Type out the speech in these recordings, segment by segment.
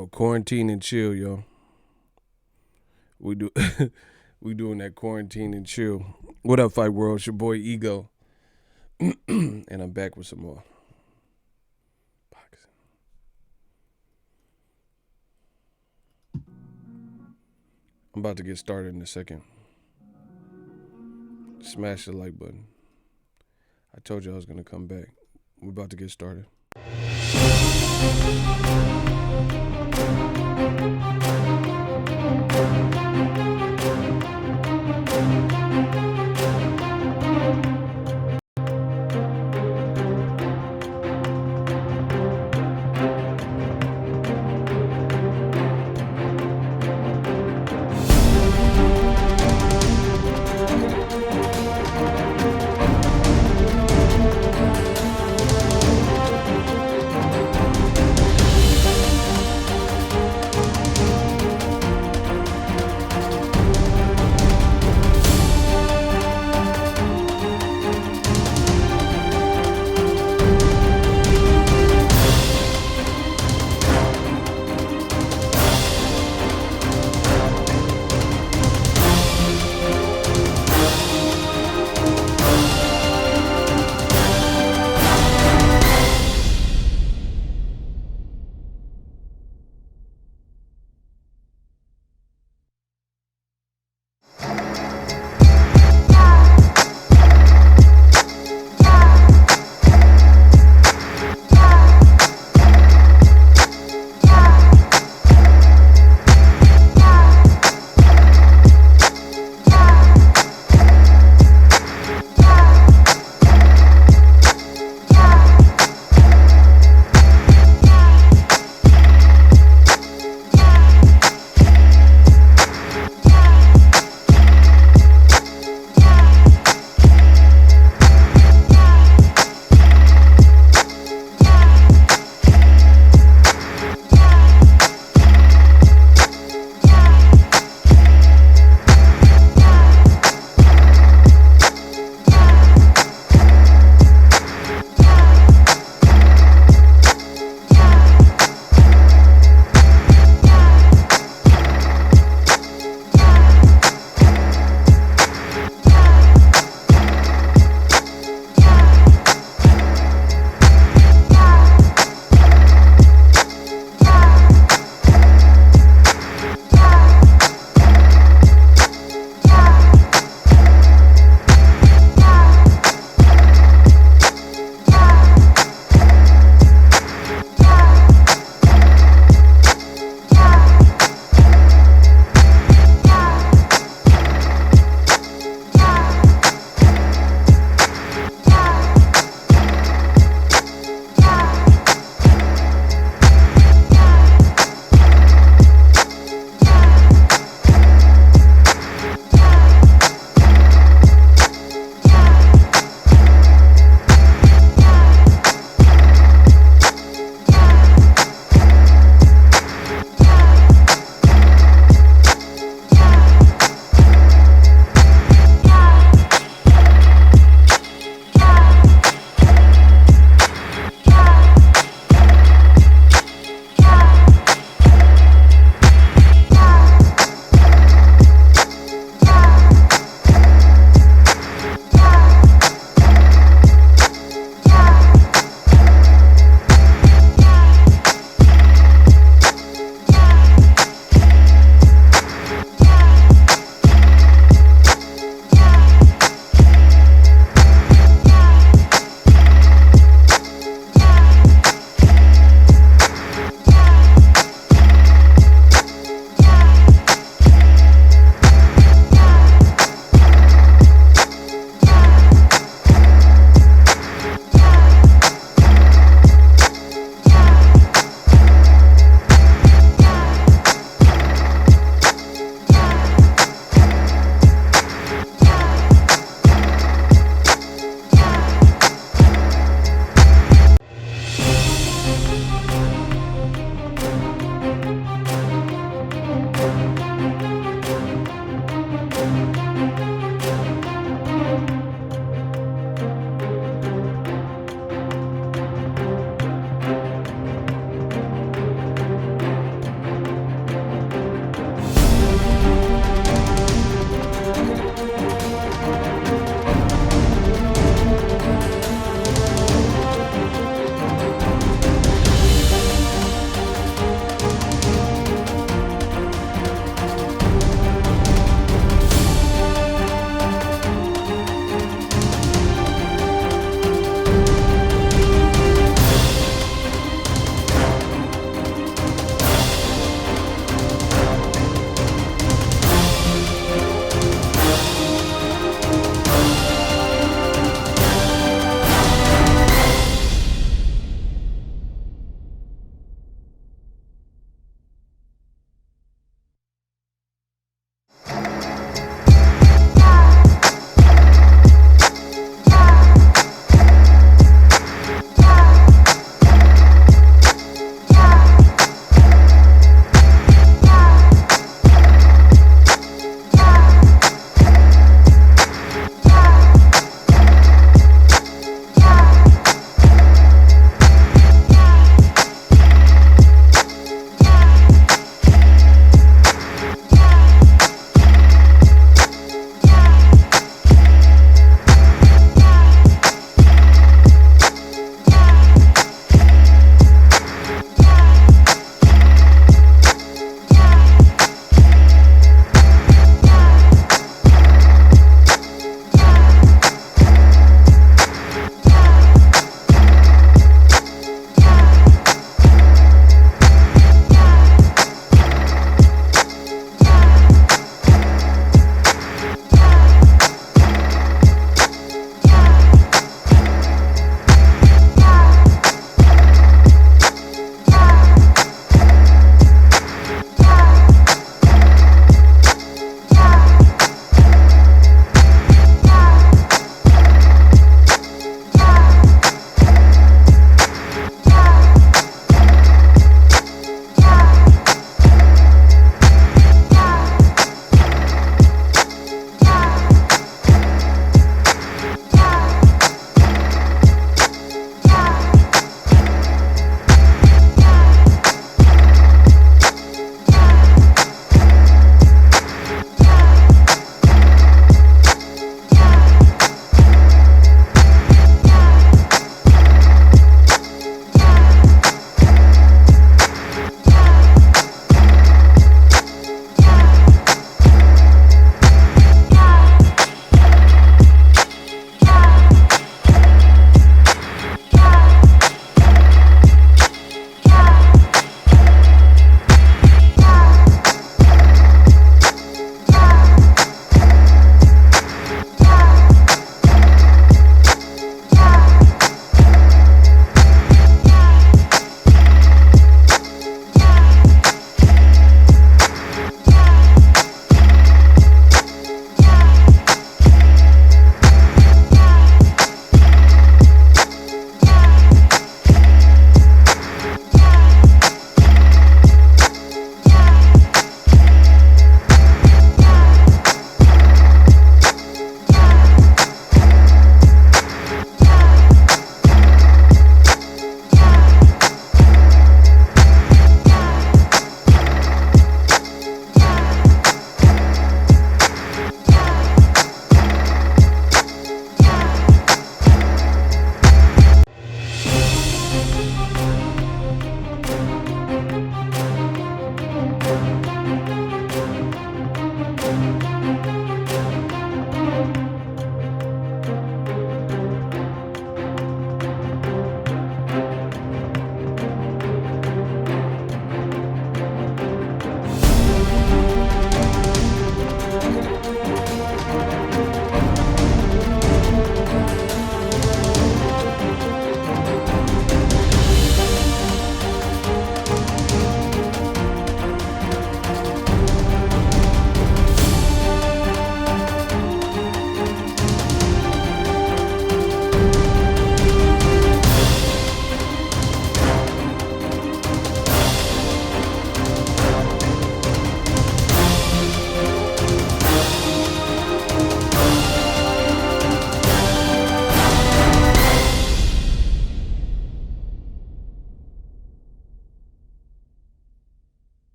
Yo, quarantine and chill, yo. We do we doing that quarantine and chill. What up, Fight World? It's your boy Ego. And I'm back with some more boxing. I'm about to get started in a second. Smash the like button. I told you I was gonna come back. We're about to get started.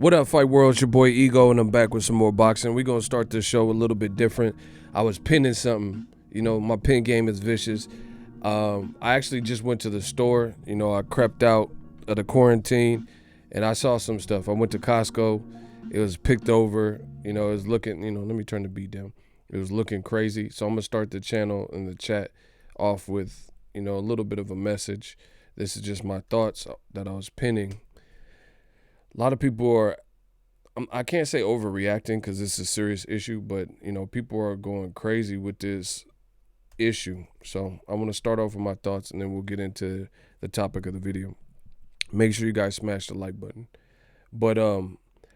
What up, Fight World? It's your boy Ego, and I'm back with some more boxing. We're going to start this show a little bit different. I was pinning something. You know, my pin game is vicious. I actually just went to the store. You know, I crept out of the quarantine, and I saw some stuff. I went to Costco. It was picked over. You know, it was looking, let me turn the beat down. It was looking crazy. So I'm going to start the channel and the chat off with, a little bit of a message. This is just my thoughts that I was pinning. A lot of people are, I can't say overreacting because it's a serious issue, but, people are going crazy with this issue. So I want to start off with my thoughts, and then we'll get into the topic of the video. Make sure you guys smash the like button. But,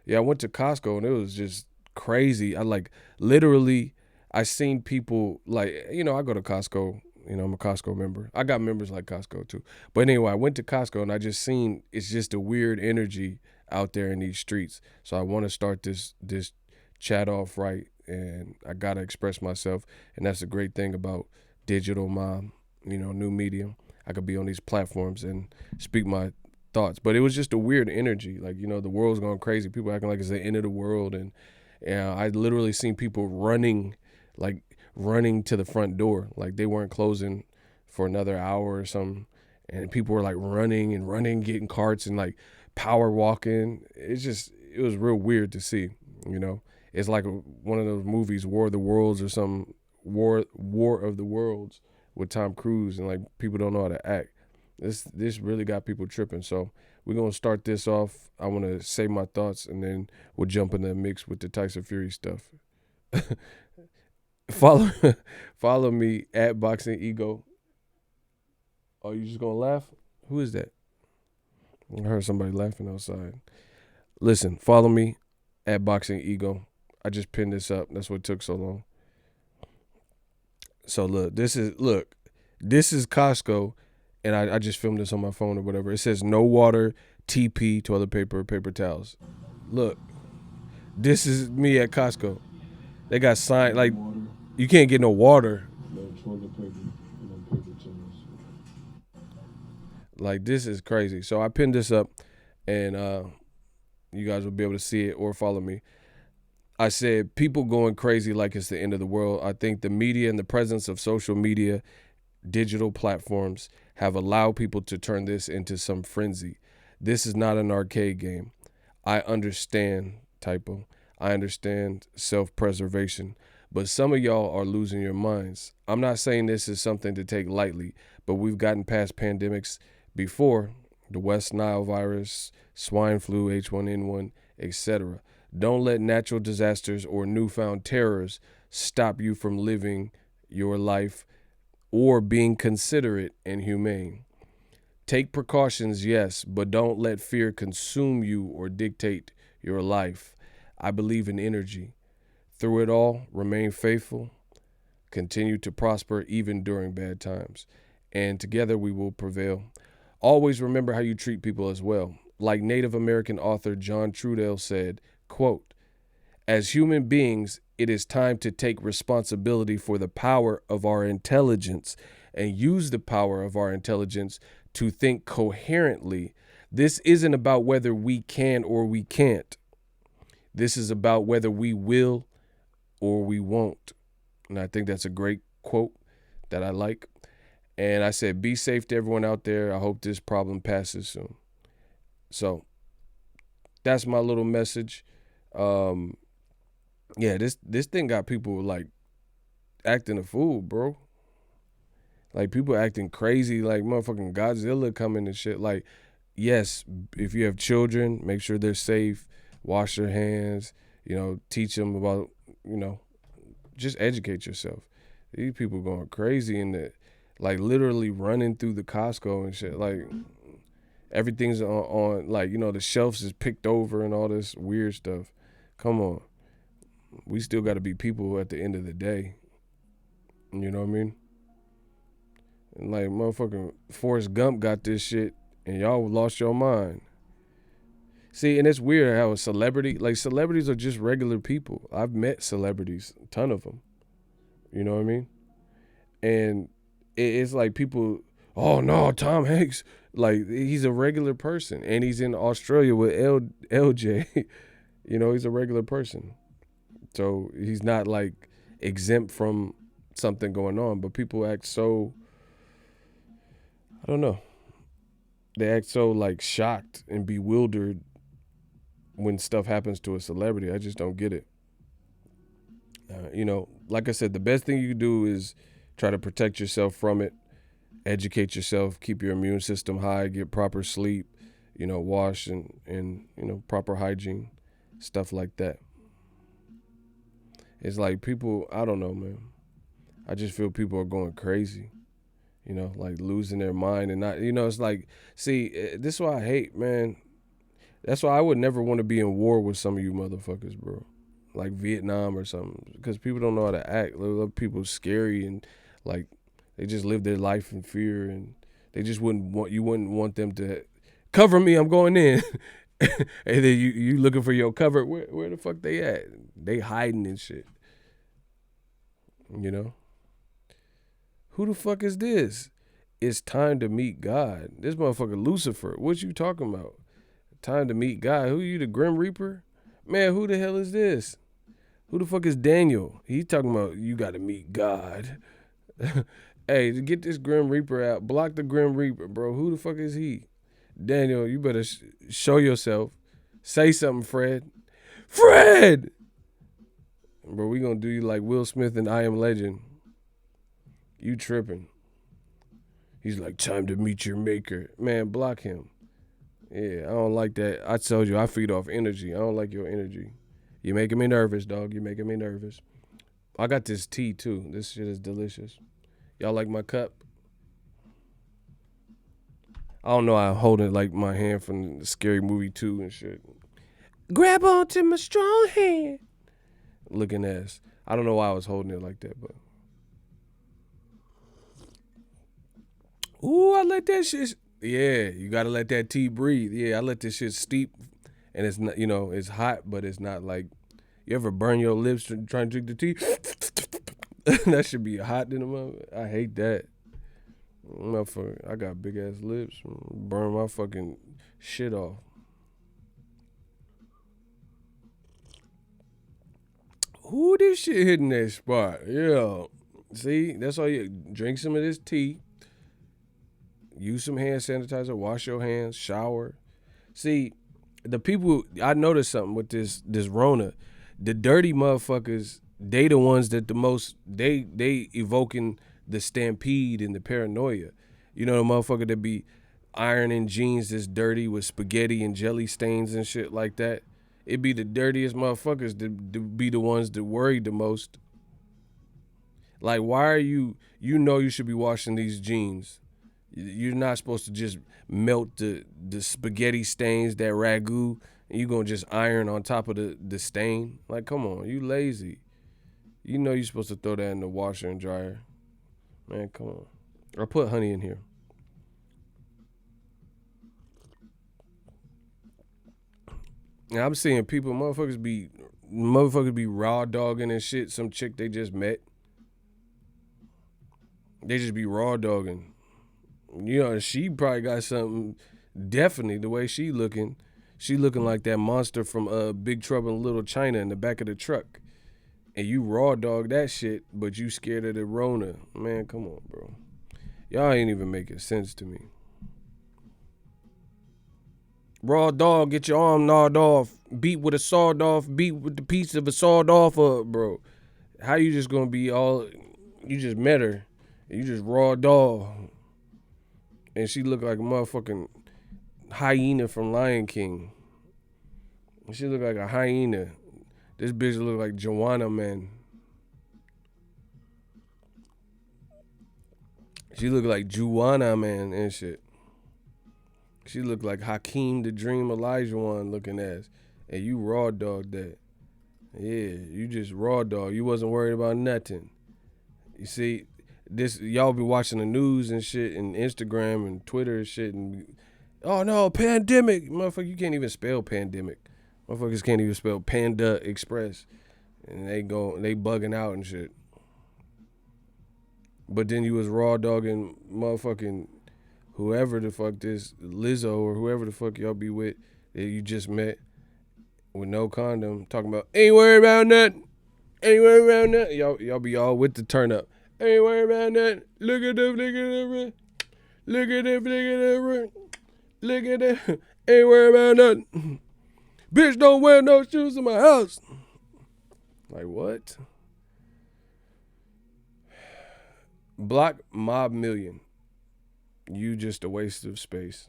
yeah, I went to Costco, and it was just crazy. I seen people, I go to Costco. I'm a Costco member. I got members like Costco too. But anyway, I went to Costco, and I just seen it's just a weird energy out there in these streets. So I want to start this chat off right, and I got to express myself. And that's the great thing about digital, new medium. I could be on these platforms and speak my thoughts. But it was just a weird energy. The world's going crazy. People acting like it's the end of the world. And I literally seen people running to the front door. Like they weren't closing for another hour or something. And people were running, getting carts and power walking. It was real weird to see, It's like one of those movies, War of the Worlds or something, War of the Worlds with Tom Cruise, and people don't know how to act. This really got people tripping. So we're going to start this off. I want to say my thoughts, and then we'll jump in the mix with the Tyson Fury stuff. Follow me at Boxingego. Oh, you just going to laugh? Who is that? I heard somebody laughing outside. Listen, follow me at Boxingego. I just pinned this up. That's what took so long. So look, this is Costco, and I just filmed this on my phone or whatever. It says no water, TP, toilet paper, paper towels. Look, this is me at Costco. They got signs you can't get no water. No toilet paper, no paper towels. This is crazy. So I pinned this up, and you guys will be able to see it or follow me. I said people going crazy like it's the end of the world. I think the media and the presence of social media, digital platforms have allowed people to turn this into some frenzy. This is not an arcade game. I understand typo. I understand self-preservation, but some of y'all are losing your minds. I'm not saying this is something to take lightly, but we've gotten past pandemics before, the West Nile virus, swine flu, H1N1, etc. Don't let natural disasters or newfound terrors stop you from living your life or being considerate and humane. Take precautions, yes, but don't let fear consume you or dictate your life. I believe in energy. Through it all, remain faithful, continue to prosper even during bad times, and together we will prevail. Always remember how you treat people as well. Like Native American author John Trudell said, quote, "As human beings, it is time to take responsibility for the power of our intelligence and use the power of our intelligence to think coherently. This isn't about whether we can or we can't. This is about whether we will or we won't." And I think that's a great quote that I like. And I said, be safe to everyone out there. I hope this problem passes soon. So that's my little message. Yeah, this thing got people acting a fool, bro. People acting crazy, motherfucking Godzilla coming and shit. Yes, if you have children, make sure they're safe. Wash their hands. Teach them about, just educate yourself. These people going crazy in the, literally running through the Costco and shit. Everything's on the shelves is picked over and all this weird stuff. Come on. We still got to be people at the end of the day. You know what I mean? And motherfucking Forrest Gump got this shit and y'all lost your mind. See, and it's weird how a celebrity, celebrities are just regular people. I've met celebrities, a ton of them. You know what I mean? And it's people, oh no, Tom Hanks, Like, he's a regular person, and he's in Australia with LJ. He's a regular person. So he's not like exempt from something going on. But people act so, I don't know. They act so like shocked and bewildered when stuff happens to a celebrity. I just don't get it. Like I said, the best thing you can do is try to protect yourself from it, educate yourself, keep your immune system high, get proper sleep, wash and proper hygiene, stuff like that. It's like people, I don't know, man. I just feel people are going crazy, like losing their mind and not, it's like, see, this is why I hate, man. That's why I would never want to be in war with some of you motherfuckers, bro. Like Vietnam or something, because people don't know how to act. People scary and like they just live their life in fear, and they just wouldn't want them to cover me. I'm going in, and then you looking for your cover. Where the fuck they at? They hiding and shit. Who the fuck is this? It's time to meet God. This motherfucker Lucifer. What you talking about? Time to meet God. Who you, the Grim Reaper? Man, who the hell is this? Who the fuck is Daniel? He talking about you got to meet God. Hey, to get this Grim Reaper out, block the Grim Reaper, bro. Who the fuck is he? Daniel, you better show yourself. Say something, Fred. Fred! Bro, we gonna do you like Will Smith and I Am Legend. You tripping. He's like, time to meet your maker. Man, block him. Yeah, I don't like that. I told you, I feed off energy. I don't like your energy. You're making me nervous, dog. You're making me nervous. I got this tea, too. This shit is delicious. Y'all like my cup? I don't know. I'm holding like my hand from the Scary Movie 2 and shit. Grab onto my strong hand. Looking ass. I don't know why I was holding it like that, but. Ooh, I let that shit. Yeah, you gotta let that tea breathe. Yeah, I let this shit steep, and it's not, it's hot, but it's not like. You ever burn your lips trying to drink the tea? That should be hot in the moment. I hate that. Motherfucker, I got big ass lips. Burn my fucking shit off. Ooh, this shit hitting that spot. Yeah. See, that's all you drink some of this tea. Use some hand sanitizer, wash your hands, shower. See, the people, I noticed something with this Rona. The dirty motherfuckers, they the ones that the most, they evoking the stampede and the paranoia. The motherfucker that be ironing jeans that's dirty with spaghetti and jelly stains and shit like that. It be the dirtiest motherfuckers that be the ones that worry the most. Like, why are you should be washing these jeans. You're not supposed to just melt the spaghetti stains, that ragu, and you're going to just iron on top of the stain. Like, come on, you lazy. You're supposed to throw that in the washer and dryer. Man, come on. Or put honey in here. And I'm seeing people, motherfuckers be raw dogging and shit. Some chick they just met. They just be raw dogging. She probably got something. Definitely the way she looking like that monster from Big Trouble in Little China in the back of the truck. And you raw dog that shit, but you scared of the Rona. Man, come on, bro. Y'all ain't even making sense to me. Raw dog, get your arm gnawed off, beat with a sawed off, beat with the piece of a sawed off, bro. How you just gonna be all? You just met her, and you just raw dog, and she look like a motherfucking hyena from Lion King. She look like a hyena. This bitch look like Joanna, man. She look like Juana, man, and shit. She look like Hakeem the Dream Elijah looking ass. And you raw dog that. Yeah, you just raw dog. You wasn't worried about nothing. You see, y'all be watching the news and shit and Instagram and Twitter and shit and oh no, pandemic. Motherfucker, you can't even spell pandemic. Motherfuckers can't even spell Panda Express. And they bugging out and shit. But then you was raw dogging motherfucking whoever the fuck this Lizzo or whoever the fuck y'all be with that you just met with no condom, talking about ain't worried about nothing, ain't worried about nothing. Y'all be all with the turn up. Ain't worried about nothing. Look at them, look at them, look at them, look at them, look at them. Ain't worried about nothing. Bitch, don't wear no shoes in my house. Like what? Block Mob Million. You just a waste of space.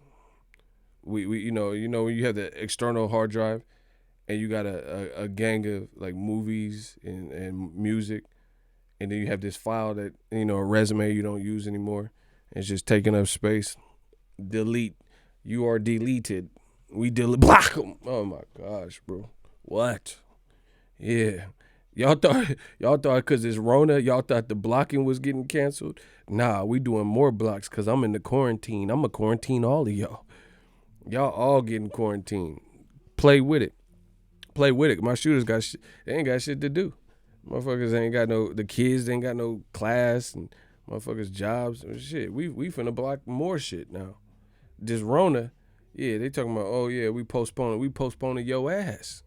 We you know when you have the external hard drive and you got a gang of like movies and music, and then you have this file that a resume you don't use anymore. It's just taking up space. Delete. You are deleted. We block them. Oh my gosh, bro. What? Yeah. Y'all thought because it's Rona, y'all thought the blocking was getting canceled? Nah, we doing more blocks because I'm in the quarantine. I'm going to quarantine all of y'all. Y'all all getting quarantined. Play with it. Play with it. My shooters they ain't got shit to do. Motherfuckers ain't got the kids ain't got no class and motherfuckers jobs and shit. We finna block more shit now. This Rona, yeah, they talking about, oh yeah, we postponing your ass.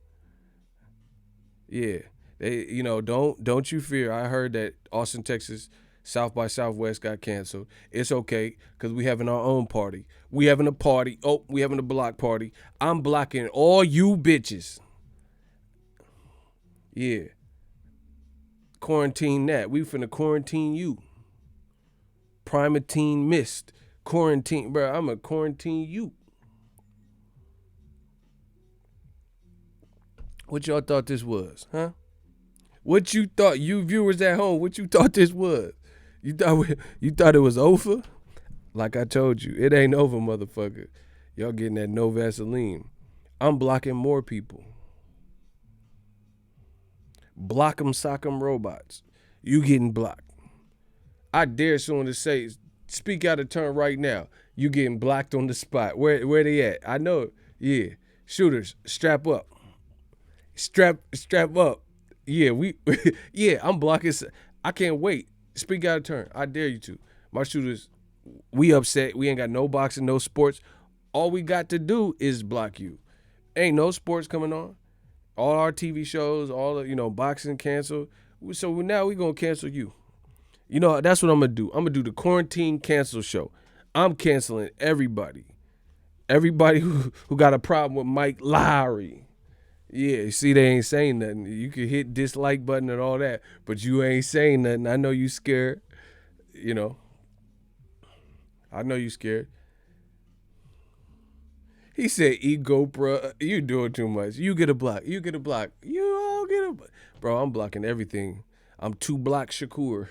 Yeah. They, don't you fear. I heard that Austin, Texas, South by Southwest got canceled. It's okay because we having our own party. We having a party. Oh, we having a block party. I'm blocking all you bitches. Yeah. Quarantine that. We finna quarantine you. Primatine mist. Quarantine, bro. I'm a quarantine you. What y'all thought this was, huh? What you thought, you viewers at home, what you thought this was? You thought it was over? Like I told you, it ain't over, motherfucker. Y'all getting that no Vaseline. I'm blocking more people. Block 'em, sock 'em robots. You getting blocked. I dare someone to say, speak out of turn right now. You getting blocked on the spot. Where they at? I know. Yeah. Shooters, strap up. Strap up. Yeah, yeah, I'm blocking. I can't wait. Speak out of turn. I dare you to. My shooters, we upset. We ain't got no boxing, no sports. All we got to do is block you. Ain't no sports coming on. All our TV shows, all of, boxing canceled. So now we gonna cancel you. That's what I'm gonna do. I'm gonna do the quarantine cancel show. I'm canceling everybody. Everybody who got a problem with Mike Lowry. Yeah, see, they ain't saying nothing. You can hit dislike button and all that, but you ain't saying nothing. I know you scared. I know you scared. He said, ego, bro, you doing too much. You get a block. You get a block. You all get a block. Bro, I'm blocking everything. I'm 2 block Shakur.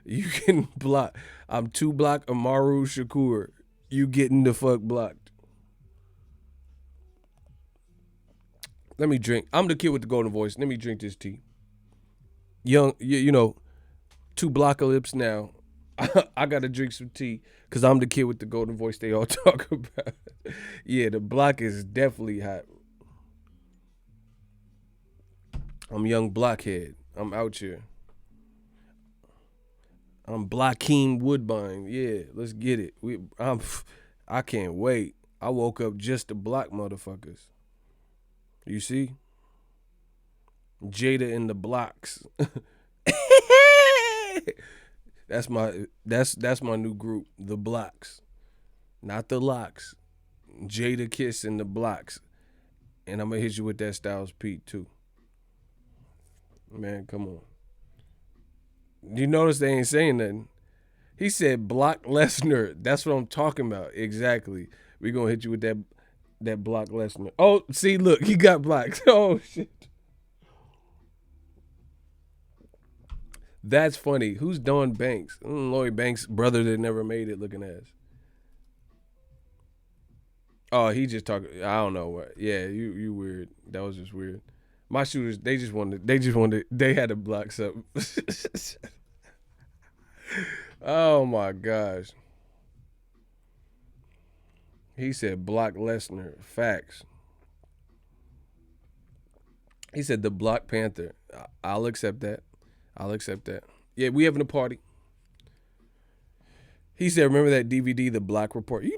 You getting blocked. I'm 2 block Amaru Shakur. You getting the fuck blocked. Let me drink. I'm the kid with the golden voice. Let me drink this tea. Young, 2 blockalypse now. I got to drink some tea because I'm the kid with the golden voice they all talk about. Yeah, the block is definitely hot. I'm young blockhead. I'm out here. I'm Blocking Woodbine. Yeah, let's get it. I can't wait. I woke up just to block motherfuckers. You see? Jada in the blocks. That's my new group, the Blocks. Not the Locks. Jada Kiss in the Blocks. And I'm gonna hit you with that Styles Pete too. Man, come on. You notice they ain't saying nothing. He said block Lesnar. That's what I'm talking about. Exactly. We gonna hit you with that block Lesnar. Oh, see, look, he got blocked. Oh shit. That's funny. Who's Don Banks? Lloyd Banks' brother that never made it looking ass. Oh, he just talking. I don't know what. Yeah, you weird. That was just weird. My shooters, they had to block something. Oh my gosh. He said block Lesnar. Facts. He said the Black Panther. I'll accept that. Yeah, we having a party. He said, "Remember that DVD, The Black Report?" I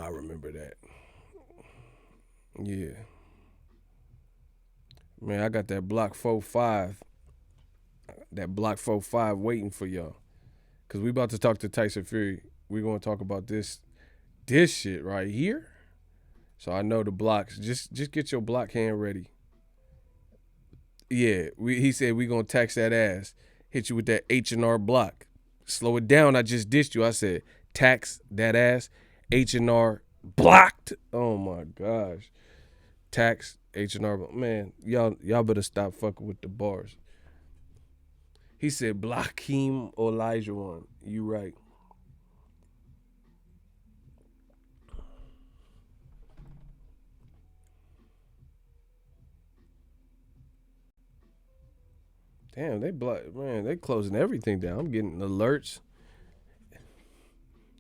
remember that. Yeah, man, I got that Block 45, waiting for y'all. Cause we about to talk to Tyson Fury. We gonna talk about this shit right here. So I know the blocks. Just get your block hand ready. Yeah, he said we gonna tax that ass. Hit you with that H&R block. Slow it down. I just dissed you. I said tax that ass. H&R blocked. Oh my gosh. Tax H&R. Man, y'all better stop fucking with the bars. He said block him Elijah one. You right. Damn, they closing everything down. I'm getting alerts.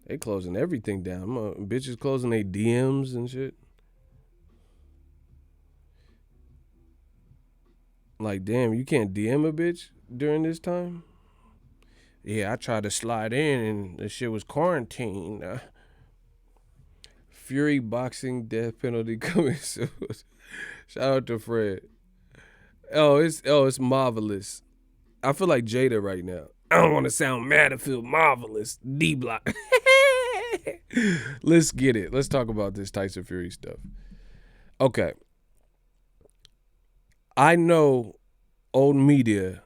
They closing everything down. Bitches closing their DMs and shit. Like, damn, you can't DM a bitch during this time? Yeah, I tried to slide in and the shit was quarantined. Fury boxing death penalty coming soon. Shout out to Fred. It's marvelous. I feel like Jada right now. I don't want to sound mad. I feel marvelous. D block. Let's get it. Let's talk about this Tyson Fury stuff. Okay. I know old media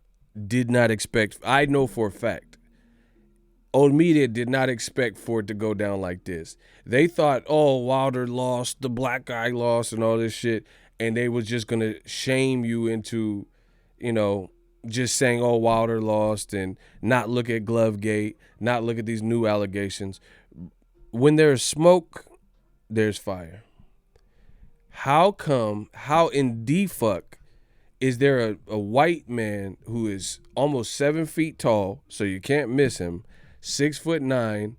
did not expect. I know for a fact. Old media did not expect for it to go down like this. They thought, oh, Wilder lost, the black guy lost, and all this shit, and they was just gonna shame you into, just saying, oh, Wilder lost, and not look at Glovegate, not look at these new allegations. When there's smoke, there's fire. How in the fuck is there a white man who is almost 7 feet tall, so you can't miss him, 6'9",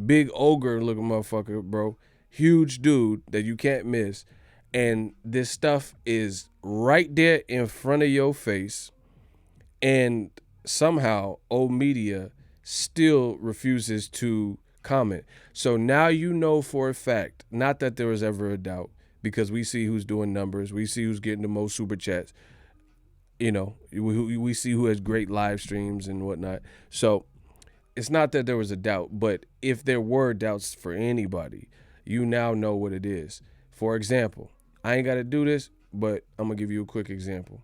big ogre looking motherfucker, bro, huge dude that you can't miss, and this stuff is right there in front of your face, and somehow old media still refuses to comment. So now you know for a fact, not that there was ever a doubt, because we see who's doing numbers, we see who's getting the most super chats, we see who has great live streams and whatnot. So it's not that there was a doubt, but if there were doubts for anybody, you now know what it is. For example, I ain't got to do this, but I'm going to give you a quick example.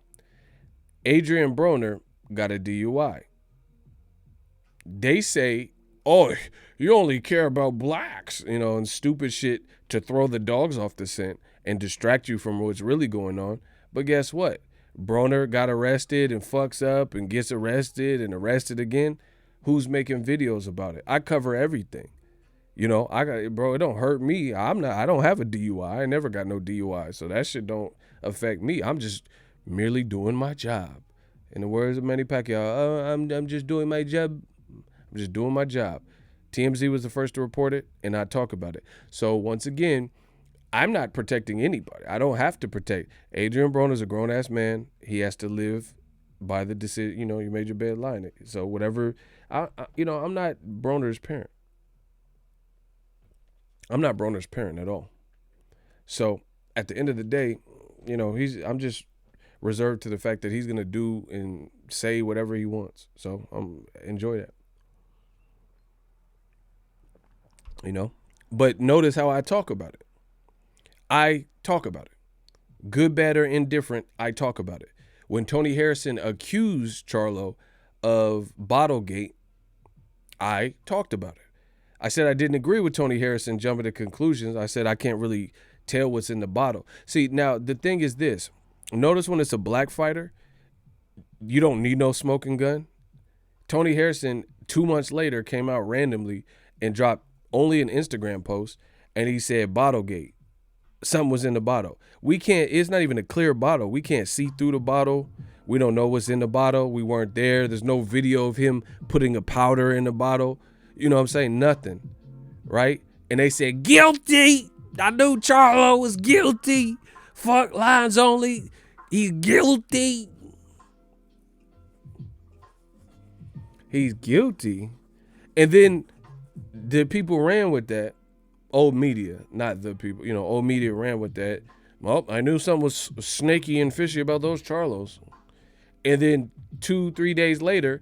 Adrian Broner got a DUI. They say, oh, you only care about blacks, and stupid shit to throw the dogs off the scent and distract you from what's really going on. But guess what? Broner got arrested and fucks up and gets arrested and arrested again. Who's making videos about it? I cover everything. It don't hurt me. I don't have a DUI. I never got no DUI. So that shit don't affect me. I'm just merely doing my job. In the words of Manny Pacquiao, I'm just doing my job. I'm just doing my job. TMZ was the first to report it, and I talk about it. So once again, I'm not protecting anybody. I don't have to protect. Adrian Broner's a grown-ass man. He has to live by the decision. You made your bed, lie in it. So whatever, I'm not Broner's parent. I'm not Broner's parent at all. So at the end of the day, I'm just reserved to the fact that he's gonna do and say whatever he wants. So enjoy that. But notice how I talk about it. I talk about it. Good, bad, or indifferent, I talk about it. When Tony Harrison accused Charlo of Bottlegate, I talked about it. I said I didn't agree with Tony Harrison jumping to conclusions. I said I can't really tell what's in the bottle. See, now the thing is this. Notice when it's a black fighter, you don't need no smoking gun. Tony Harrison, 2 months later, came out randomly and dropped only an Instagram post, and he said Bottlegate. Something was in the bottle. It's not even a clear bottle. We can't see through the bottle. We don't know what's in the bottle. We weren't there. There's no video of him putting a powder in the bottle. You know what I'm saying? Nothing. Right? And they said, guilty. I knew Charlo was guilty. Fuck lines only. He's guilty. He's guilty. And then The people ran with that. Old media, not the people. Old media ran with that. Well, I knew something was snaky and fishy about those Charlos. And then 2-3 days later,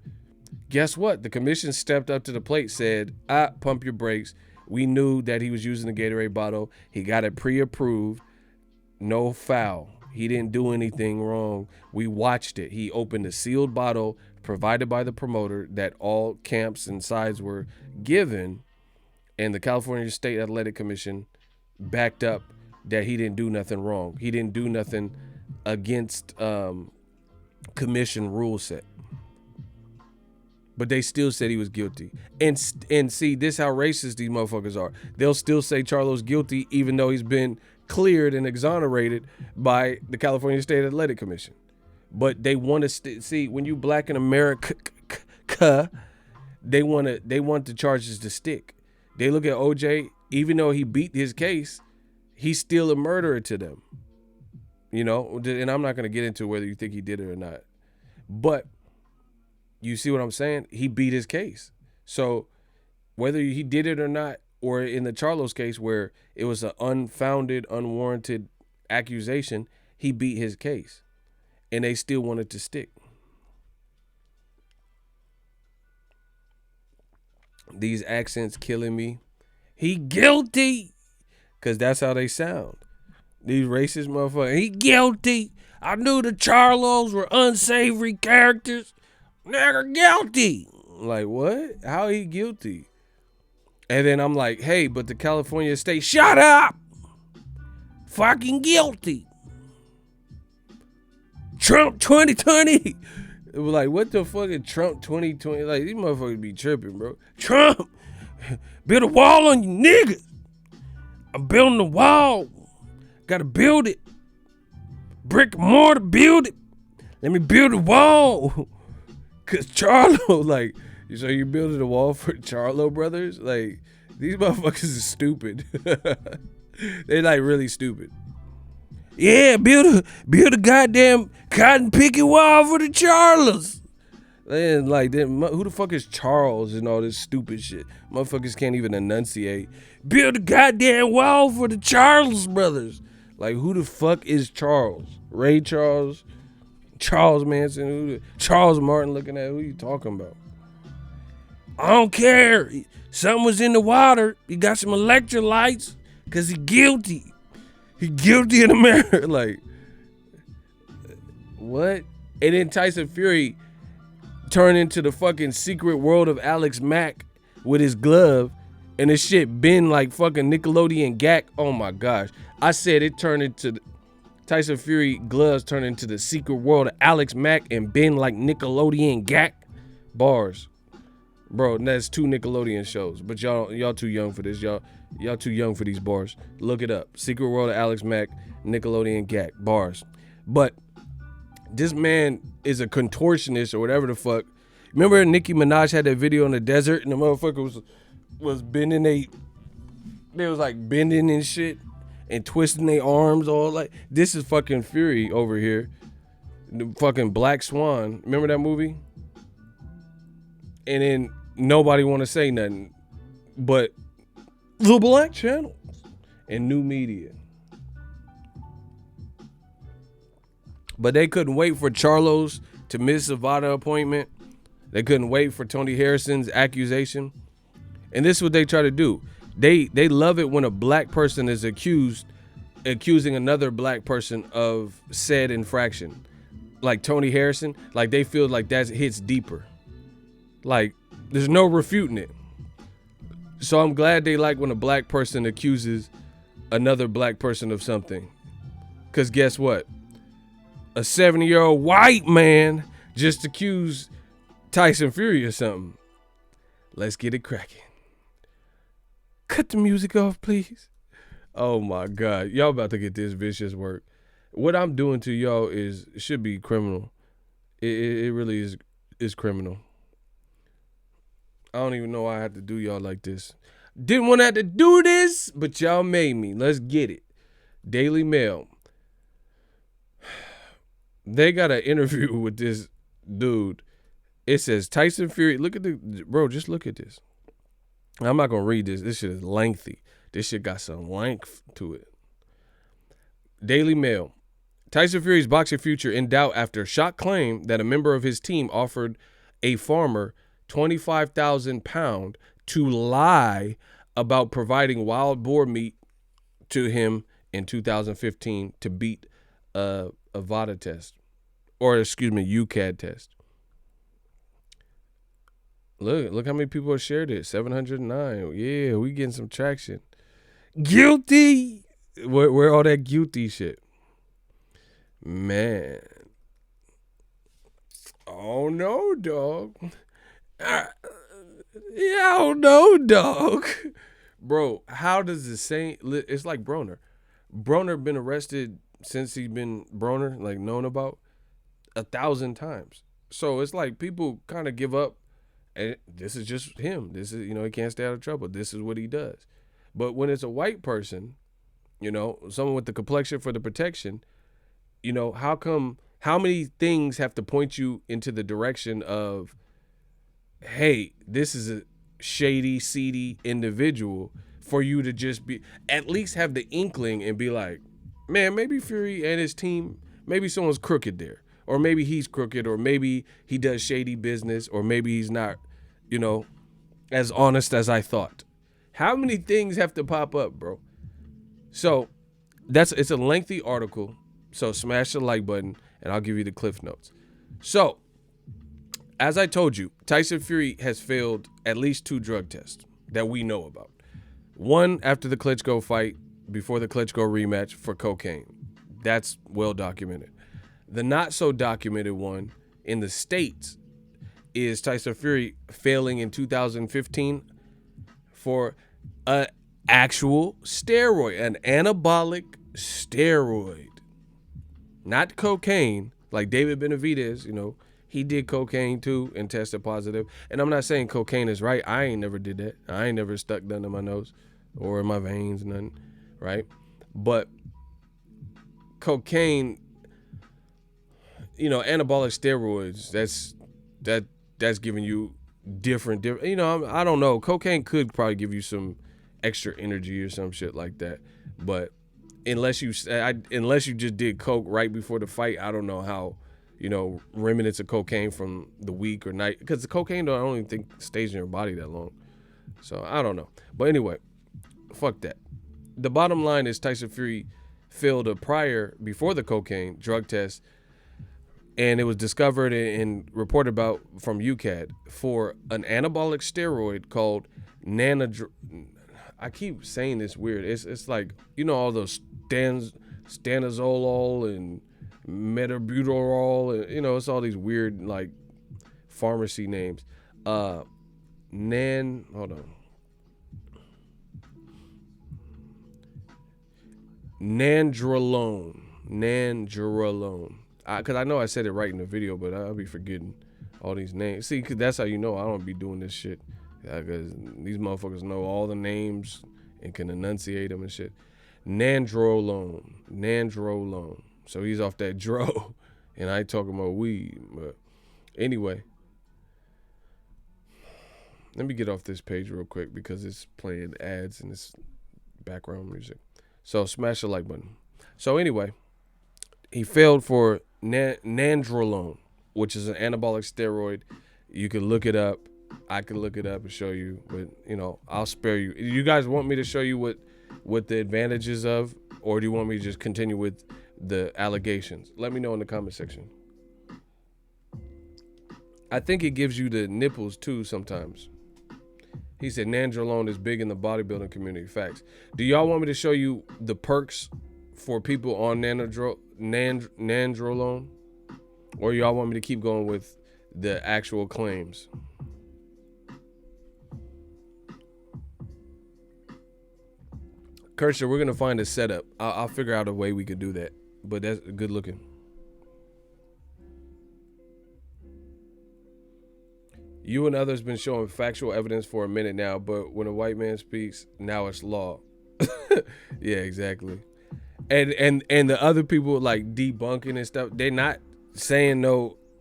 guess what? The commission stepped up to the plate, said, pump your brakes. We knew that he was using the Gatorade bottle. He got it pre-approved. No foul. He didn't do anything wrong. We watched it. He opened a sealed bottle provided by the promoter that all camps and sides were given. And the California State Athletic Commission backed up that he didn't do nothing wrong. He didn't do nothing against commission rule set. But they still said he was guilty. And see, this how racist these motherfuckers are. They'll still say Charlo's guilty even though he's been cleared and exonerated by the California State Athletic Commission. But they want to see, when you black in America, they want the charges to stick. They look at OJ, even though he beat his case, he's still a murderer to them. And I'm not going to get into whether you think he did it or not. But you see what I'm saying? He beat his case. So whether he did it or not, or in the Charlos case where it was an unfounded, unwarranted accusation, he beat his case. And they still wanted to stick. These accents killing me. He guilty. Because that's how they sound. These racist motherfuckers. He guilty. I knew the Charlos were unsavory characters. Nigga guilty. Like, what? How he guilty? And then I'm like, hey, but the California State, shut up. Fucking guilty. Trump 2020. It was like, what the fuck is Trump 2020? Like, these motherfuckers be tripping, bro. Trump, build a wall on you niggas. I'm building a wall. Gotta build it. Brick and mortar, build it. Let me build a wall. Cause Charlo, like, so you building a wall for Charlo brothers? Like, these motherfuckers is stupid. They like really stupid. Yeah, build a goddamn cotton picket wall for the Charlos. And like, who the fuck is Charles and all this stupid shit? Motherfuckers can't even enunciate. Build a goddamn wall for the Charles brothers. Like, who the fuck is Charles? Ray Charles? Charles Manson? Charles Martin looking at? Who you talking about? I don't care. Something was in the water. He got some electrolytes because he guilty. He guilty in America. Like, what? And then Tyson Fury turned into the fucking secret world of Alex Mack with his glove, and this shit been like fucking Nickelodeon Gak. Oh my gosh. I said it turned into Tyson Fury gloves turned into the secret world of Alex Mack and been like Nickelodeon Gak. Bars. Bro, that's 2 Nickelodeon shows. But y'all too young for this. Y'all too young for these bars. Look it up. Secret World of Alex Mack, Nickelodeon Gak. Bars. But this man is a contortionist or whatever the fuck. Remember Nicki Minaj had that video in the desert and the motherfucker was bending they was like bending and shit and twisting their arms all like. This is fucking Fury over here. The fucking Black Swan. Remember that movie? And then nobody want to say nothing but the Black Channel and new media. But they couldn't wait for Charlos to miss a VADA appointment. They couldn't wait for Tony Harrison's accusation. And this is what they try to do. They love it when a black person is accusing another black person of said infraction. Like Tony Harrison, like they feel like that hits deeper. Like, there's no refuting it. So I'm glad they like when a black person accuses another black person of something. Because guess what? A 70-year-old white man just accused Tyson Fury of something. Let's get it cracking. Cut the music off, please. Oh, my God. Y'all about to get this vicious work. What I'm doing to y'all should be criminal. It really is criminal. I don't even know why I had to do y'all like this. Didn't want to have to do this, but y'all made me. Let's get it. Daily Mail. They got an interview with this dude. It says Tyson Fury. Look at bro, just look at this. I'm not going to read this. This shit is lengthy. This shit got some length to it. Daily Mail. Tyson Fury's boxing future in doubt after shock claim that a member of his team offered a farmer £25,000 to lie about providing wild boar meat to him in 2015 to beat a VADA test. Or, excuse me, Ukad test. Look how many people have shared it. 709. Yeah, we getting some traction. Guilty. Where all that guilty shit? Man. Oh no, dog. Yeah, I don't know, dog. Bro, how does the same? It's like Broner. Broner been arrested since he been Broner, like known about 1,000 times. So it's like people kind of give up. And this is just him. This is, he can't stay out of trouble. This is what he does. But when it's a white person, someone with the complexion for the protection, how many things have to point you into the direction of, hey, this is a shady, seedy individual for you to just at least have the inkling and be like, man, maybe Fury and his team, maybe someone's crooked there. Or maybe he's crooked, or maybe he does shady business, or maybe he's not, as honest as I thought. How many things have to pop up, bro? So it's a lengthy article. So smash the like button, and I'll give you the cliff notes. So, as I told you, Tyson Fury has failed at least 2 drug tests that we know about. One after the Klitschko fight, before the Klitschko rematch for cocaine. That's well documented. The not so documented one in the States is Tyson Fury failing in 2015 for an actual steroid, an anabolic steroid. Not cocaine, like David Benavidez, he did cocaine too and tested positive. And I'm not saying cocaine is right. I ain't never did that. I ain't never stuck nothing in my nose or in my veins, nothing, right? But cocaine, anabolic steroids, that's giving you different, I don't know. Cocaine could probably give you some extra energy or some shit like that. But unless you just did coke right before the fight, I don't know how, remnants of cocaine from the week or night, because the cocaine, I don't even think stays in your body that long. So I don't know. But anyway, fuck that. The bottom line is Tyson Fury failed before the cocaine drug test, and it was discovered and reported about from Ukad for an anabolic steroid called I keep saying this weird. It's like, all those stanozolol and metabuterol, and it's all these weird like pharmacy names. Hold on. Nandrolone. Because I know I said it right in the video, but I'll be forgetting all these names. See, cause that's how you know I don't be doing this shit. Because these motherfuckers know all the names and can enunciate them and shit. Nandrolone. So he's off that dro, and I ain't talking about weed. But anyway, let me get off this page real quick because it's playing ads and it's background music. So smash the like button. So anyway, he failed for nandrolone, which is an anabolic steroid. You can look it up. I can look it up and show you, but I'll spare you. You guys want me to show you what the advantages of, or do you want me to just continue with the allegations? Let me know in the comment section. I think it gives you the nipples too sometimes. He said nandrolone is big in the bodybuilding community. Facts. Do y'all want me to show you the perks for people on nandrolone, or y'all want me to keep going with the actual claims? Kershaw, we're gonna find a setup. I'll figure out a way we could do that. But that's good looking. You and others been showing factual evidence for a minute now, but when a white man speaks, now it's law. Yeah, exactly. And the other people like debunking and stuff, they're not saying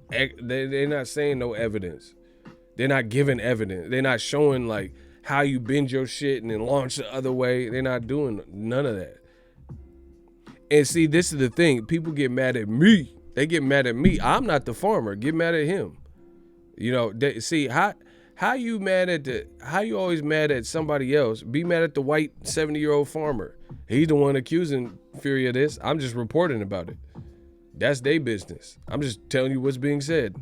they're not saying no evidence. They're not giving evidence. They're not showing like, how you bend your shit and then launch the other way. They're not doing none of that. And see, this is the thing. People get mad at me. They get mad at me. I'm not the farmer. Get mad at him. You know, see how you always mad at somebody else? Be mad at the white 70-year-old farmer. He's the one accusing Fury of this. I'm just reporting about it. That's their business. I'm just telling you what's being said.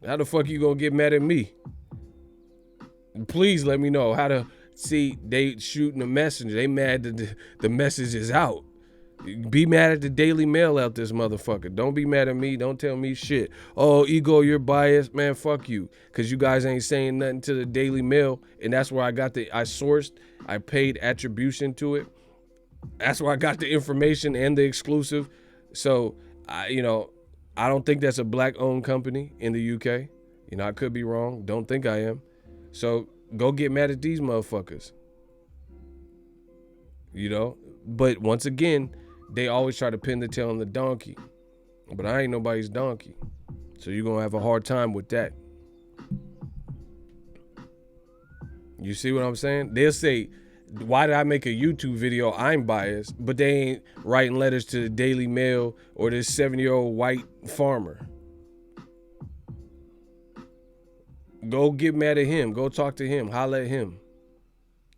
How the fuck you gonna get mad at me? Please let me know how to see. They shooting a messenger. They mad that the message is out. Be mad at the Daily Mail out this motherfucker. Don't be mad at me. Don't tell me shit. Oh, Ego, you're biased. Man, fuck you. Because you guys ain't saying nothing to the Daily Mail. And that's where I sourced, I paid attribution to it. That's where I got the information and the exclusive. So, I don't think that's a black-owned company in the UK. I could be wrong. Don't think I am. So, go get mad at these motherfuckers. But once again, they always try to pin the tail on the donkey. But I ain't nobody's donkey. So you're going to have a hard time with that. You see what I'm saying? They'll say, why did I make a YouTube video? I'm biased. But they ain't writing letters to the Daily Mail or this 70-year-old white farmer. Go get mad at him. Go talk to him. Holler at him.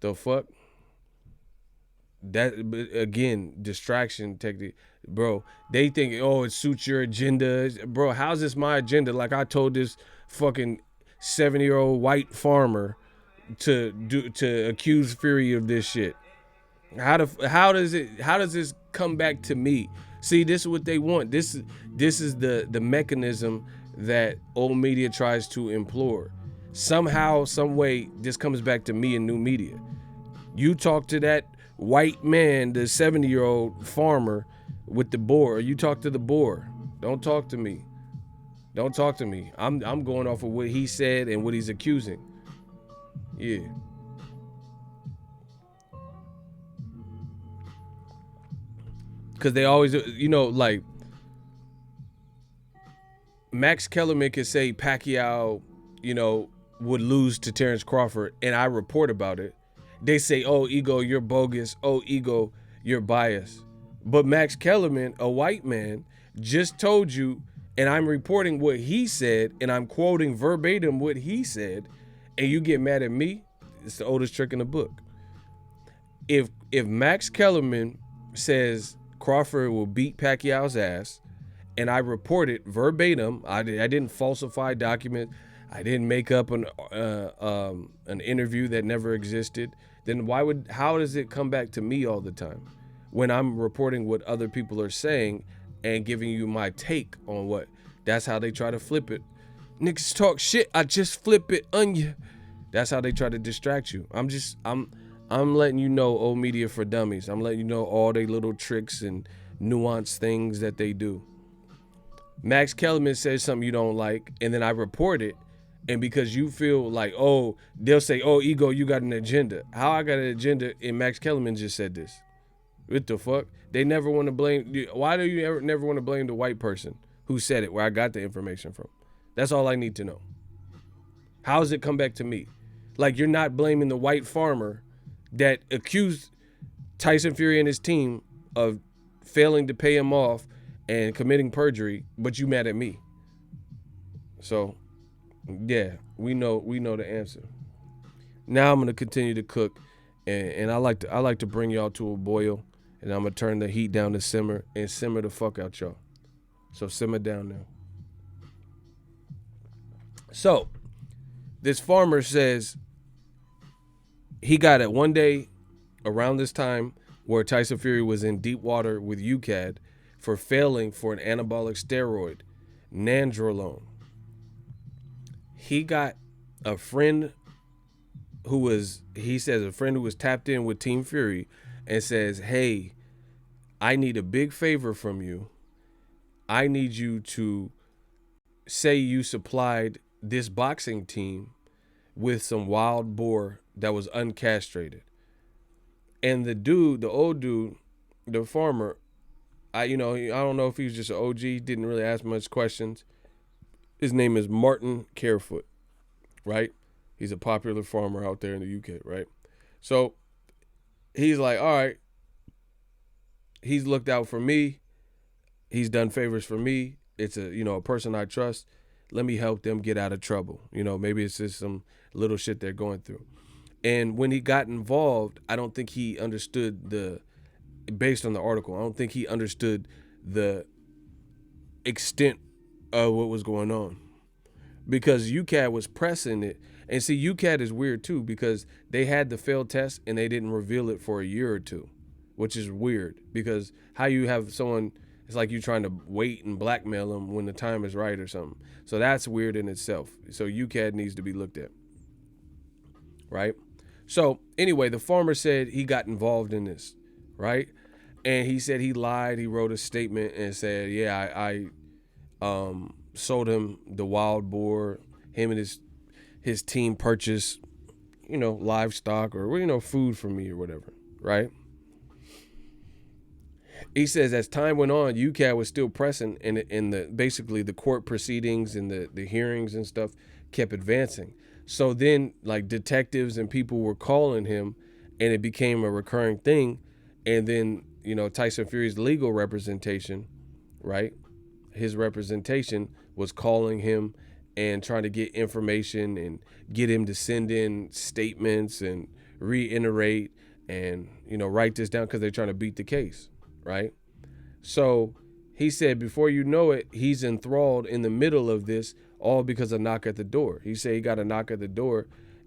The fuck? That, again, distraction technique. Bro, they think, it suits your agenda. Bro, how's this my agenda? Like I told this fucking 70-year-old white farmer to accuse Fury of this shit. How does this come back to me? See, this is what they want. This is the mechanism that old media tries to implore. Somehow, some way, this comes back to me in new media. You talk to that white man, the 70-year-old farmer with the boar. You talk to the boar. Don't talk to me. Don't talk to me. I'm going off of what he said and what he's accusing. Yeah. Because they always, like Max Kellerman could say Pacquiao, would lose to Terrence Crawford, and I report about it. They say, oh, Ego, you're bogus. Oh, Ego, you're biased. But Max Kellerman, a white man, just told you, and I'm reporting what he said, and I'm quoting verbatim what he said, and you get mad at me? It's the oldest trick in the book. If Max Kellerman says Crawford will beat Pacquiao's ass, and I report it verbatim, I didn't falsify documents, I didn't make up an interview that never existed, then how does it come back to me all the time when I'm reporting what other people are saying and giving you my take on what? That's how they try to flip it. Niggas talk shit, I just flip it on you. That's how they try to distract you. I'm letting you know, old media for dummies. I'm letting you know all they little tricks and nuanced things that they do. Max Kellerman says something you don't like, and then I report it. And because you feel like, they'll say, Ego, you got an agenda. How I got an agenda and Max Kellerman just said this? What the fuck? They never want to blame. Why do you never want to blame the white person who said it, where I got the information from? That's all I need to know. How does it come back to me? Like, you're not blaming the white farmer that accused Tyson Fury and his team of failing to pay him off and committing perjury, but you mad at me. So, yeah, we know the answer. Now I'm gonna continue to cook, and I like to bring y'all to a boil, and I'm gonna turn the heat down to simmer and simmer the fuck out y'all. So simmer down now. So this farmer says he got it one day around this time where Tyson Fury was in deep water with Ukad for failing for an anabolic steroid, nandrolone. He got a friend who was tapped in with Team Fury and says, hey, I need a big favor from you. I need you to say you supplied this boxing team with some wild boar that was uncastrated. And the old dude, the farmer, I don't know if he was just an OG, didn't really ask much questions. His name is Martin Carefoot, right? He's a popular farmer out there in the UK, right? So he's like, all right, he's looked out for me. He's done favors for me. It's a person I trust. Let me help them get out of trouble. Maybe it's just some little shit they're going through. And when he got involved, I don't think he understood based on the article, I don't think he understood the extent of what was going on. Because Ukad was pressing it. And see, Ukad is weird too, because they had the failed test and they didn't reveal it for a year or two, which is weird. Because how you have someone, it's like you trying to wait and blackmail them when the time is right or something. So that's weird in itself. So Ukad needs to be looked at, right? So anyway, the farmer said he got involved in this, right? And he said he lied. He wrote a statement and said, yeah, I sold him the wild boar. Him and his team purchased, livestock or, food from me or whatever, right? He says as time went on, Ukad was still pressing, and basically the court proceedings and the hearings and stuff kept advancing. So then, like, detectives and people were calling him, and it became a recurring thing. And then, Tyson Fury's legal representation, right? His representation was calling him and trying to get information and get him to send in statements and reiterate and, write this down because they're trying to beat the case, right? So he said before you know it, he's enthralled in the middle of this, all because of a knock at the door. He said he got a knock at the door,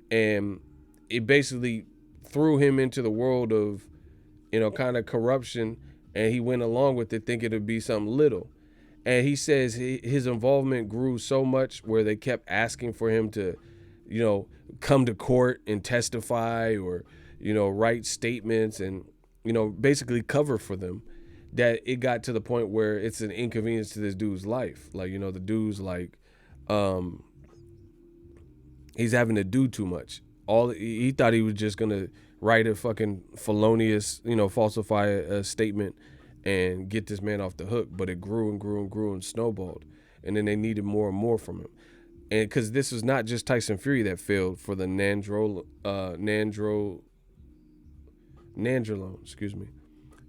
and it basically threw him into the world of, kind of corruption, and he went along with it thinking it'd be something little. And he says his involvement grew so much where they kept asking for him to, come to court and testify or, write statements and, basically cover for them, that it got to the point where it's an inconvenience to this dude's life. Like, the dude's like, he's having to do too much. He thought he was just gonna write a fucking felonious, falsify a statement and get this man off the hook, but it grew and grew and grew and snowballed, and then they needed more and more from him. And because this was not just Tyson Fury that failed for the Nandrolone, excuse me.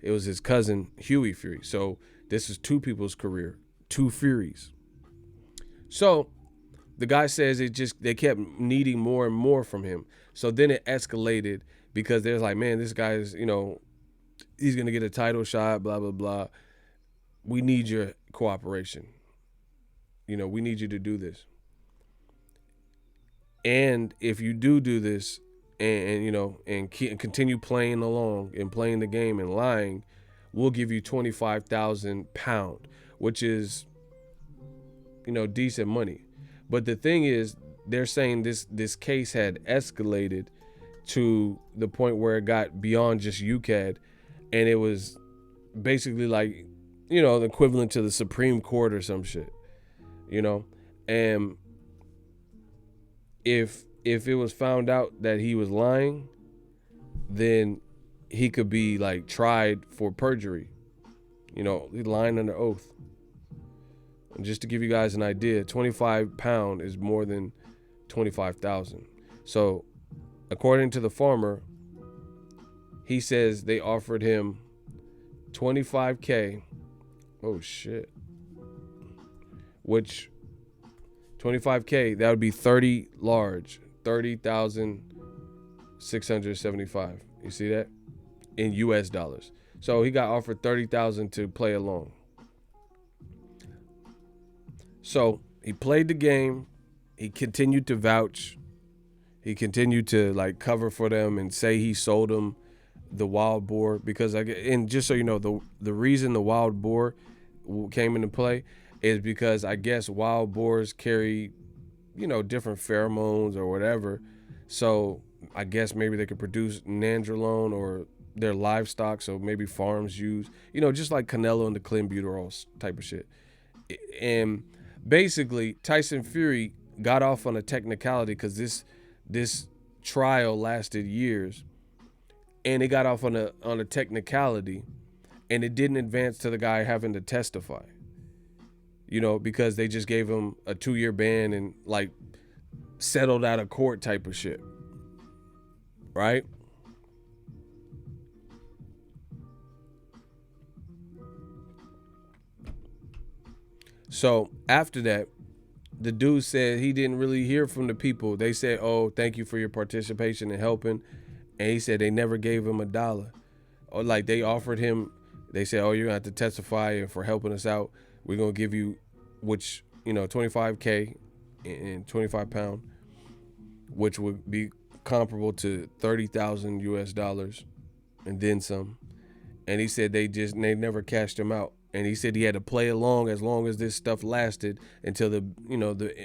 It was his cousin Huey Fury. So this is two people's career, two Furies. So the guy says they kept needing more and more from him. So then it escalated because they're like, man, this guy is, he's going to get a title shot, blah, blah, blah. We need your cooperation. We need you to do this. And if you do this and continue playing along and playing the game and lying, we'll give you £25,000, which is, decent money. But the thing is, they're saying this case had escalated to the point where it got beyond just Ukad, and it was basically like, the equivalent to the Supreme Court or some shit, and if it was found out that he was lying, then he could be like tried for perjury, he's lying under oath. And just to give you guys an idea, £25 is more than 25,000. So according to the farmer, he says they offered him 25K. Oh shit. Which 25K, that would be 30 large, 30,675. You see that? In US dollars. So he got offered 30,000 to play along. So he played the game. He continued to vouch. He continued to like cover for them and say he sold them the wild boar because and just so you know, the reason the wild boar came into play is because I guess wild boars carry, different pheromones or whatever. So I guess maybe they could produce nandrolone or their livestock. So maybe farms use, just like Canelo and the clenbuterol type of shit. And basically, Tyson Fury got off on a technicality because this trial lasted years, and it got off on a technicality, and it didn't advance to the guy having to testify. Because they just gave him a 2-year ban and like settled out of court type of shit, right? So after that, the dude said he didn't really hear from the people. They said, "Oh, thank you for your participation and helping," and he said they never gave him $1. Or like they offered him, they said, "Oh, you're gonna have to testify and for helping us out. We're gonna give you, which 25K and 25 pound, which would be comparable to 30,000 US dollars, and then some." And he said they never cashed him out. And he said he had to play along as long as this stuff lasted until the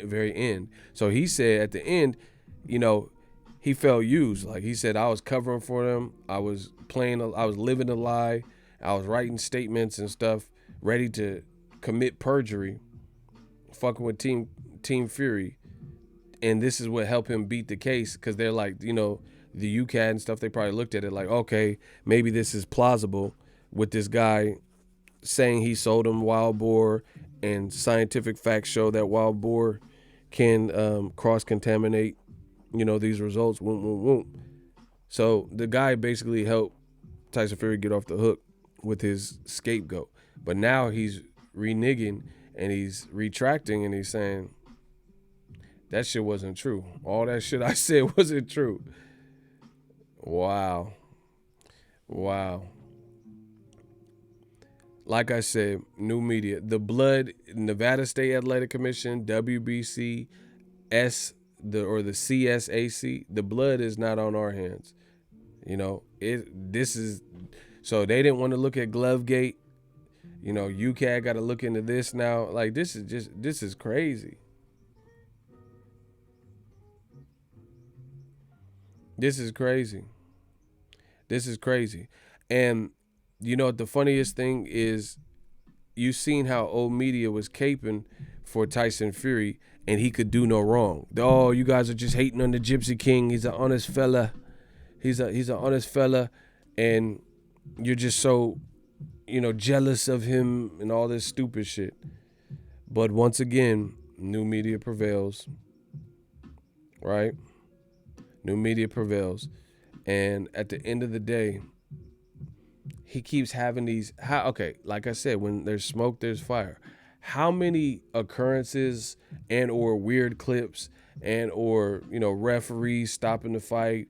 very end. So he said at the end, he felt used. Like he said, I was covering for them. I was living a lie. I was writing statements and stuff, ready to commit perjury, fucking with Team Fury. And this is what helped him beat the case, because they're like, the Ukad and stuff, they probably looked at it like, okay, maybe this is plausible with this guy saying he sold him wild boar, and scientific facts show that wild boar can cross-contaminate, these results. So the guy basically helped Tyson Fury get off the hook with his scapegoat. But now he's reneging and he's retracting and he's saying, that shit wasn't true. All that shit I said wasn't true. Wow. Like I said, new media. The blood, Nevada State Athletic Commission, WBC, the CSAC, the blood is not on our hands. So they didn't want to look at Glovegate. UCAD got to look into this now. Like, this is crazy. This is crazy. And the funniest thing is, you seen how old media was caping for Tyson Fury, and he could do no wrong. Oh, you guys are just hating on the Gypsy King. He's an honest fella. He's an honest fella, and you're just so, jealous of him and all this stupid shit. But once again, new media prevails, right? New media prevails. And at the end of the day, he keeps having these, like I said, when there's smoke, there's fire. How many occurrences and or weird clips and or, referees stopping the fight,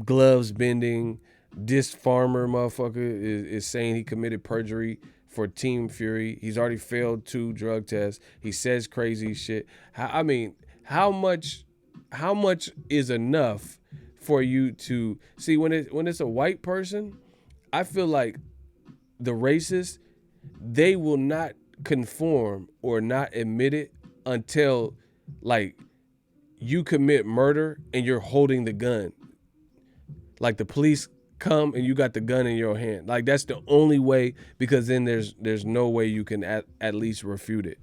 gloves bending, this farmer motherfucker is saying he committed perjury for Team Fury. He's already failed 2 drug tests. He says crazy shit. How much is enough for you to see? When it's a white person, I feel like the racists, they will not conform or not admit it until, like, you commit murder and you're holding the gun. Like, the police come and you got the gun in your hand. Like, that's the only way, because then there's no way you can at least refute it.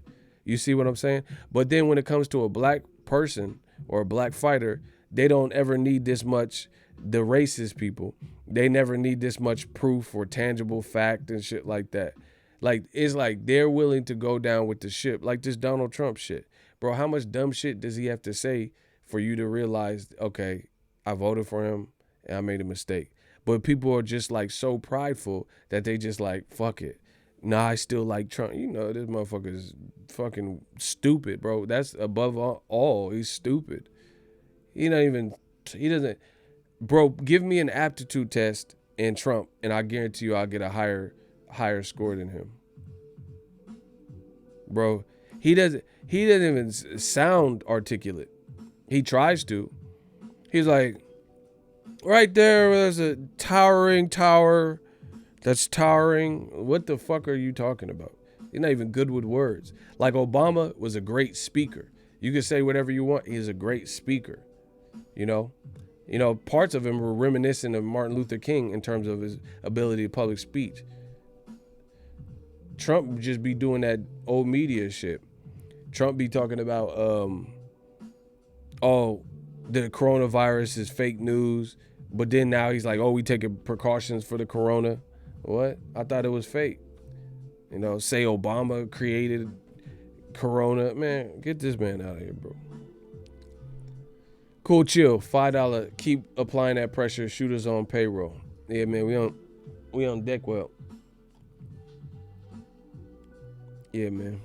You see what I'm saying? But then when it comes to a black person or a black fighter, they don't ever need this much. The racist people, they never need this much proof or tangible fact and shit like that. Like, it's like they're willing to go down with the ship, like this Donald Trump shit. Bro, how much dumb shit does he have to say for you to realize, okay, I voted for him and I made a mistake? But people are just like so prideful that they just like, fuck it. Nah, I still like Trump. This motherfucker is fucking stupid, bro. That's above all. He's stupid. He doesn't. Bro, give me an aptitude test and Trump, and I guarantee you I'll get a higher score than him. Bro, he doesn't even sound articulate. He tries to. He's like, right there's a towering tower that's towering. What the fuck are you talking about? You're not even good with words. Like, Obama was a great speaker. You can say whatever you want. He's a great speaker. Parts of him were reminiscent of Martin Luther King in terms of his ability to public speech. Trump would just be doing that old media shit. Trump be talking about, the coronavirus is fake news. But then now he's like, we taking precautions for the corona. What? I thought it was fake. Say Obama created corona. Man, get this man out of here, bro. Cool, chill. $5. Keep applying that pressure. Shooters on payroll. Yeah, man, we on deck well. Yeah, man.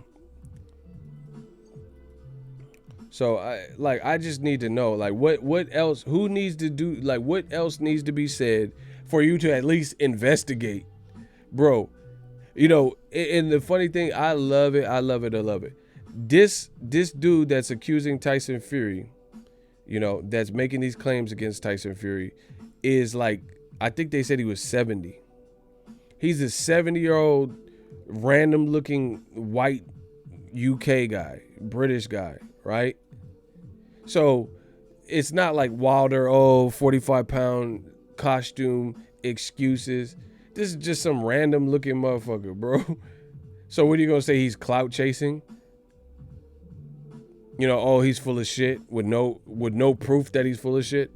So I just need to know like what else who needs to do like what else needs to be said for you to at least investigate, bro. You know, and the funny thing, I love it. I love it. I love it. This dude that's accusing Tyson Fury, you know, that's making these claims against Tyson Fury, is like I think they said he was 70. He's a 70-year-old random looking white UK guy, British guy, right? So it's not like Wilder, 45-pound costume excuses. This is just some random looking motherfucker, bro. So what are you gonna say? He's clout chasing? You know, he's full of shit with no proof that he's full of shit.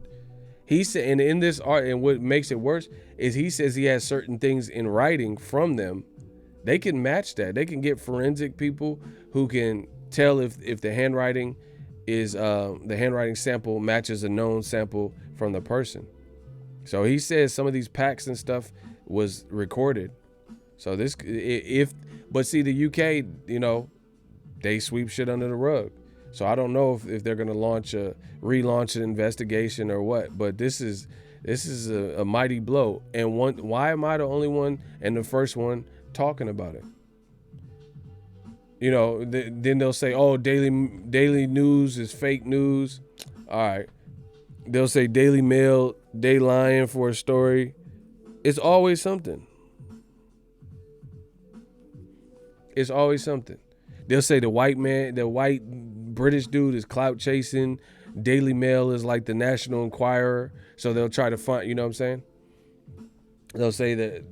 He said, and in this art, and what makes it worse is he says he has certain things in writing from them. They can match that. They can get forensic people who can tell if the handwriting is the handwriting sample matches a known sample from the person. So he says some of these packs and stuff was recorded. So but see the UK, you know, they sweep shit under the rug. So I don't know if they're gonna relaunch an investigation or what. But this is a mighty blow. And why am I the only one and the first one talking about it? You know, then they'll say, "Oh, daily news is fake news." All right, they'll say Daily Mail, they lying for a story. It's always something. It's always something. They'll say the white British dude is clout chasing. Daily Mail is like the National Enquirer, so they'll try to find. You know what I'm saying? They'll say that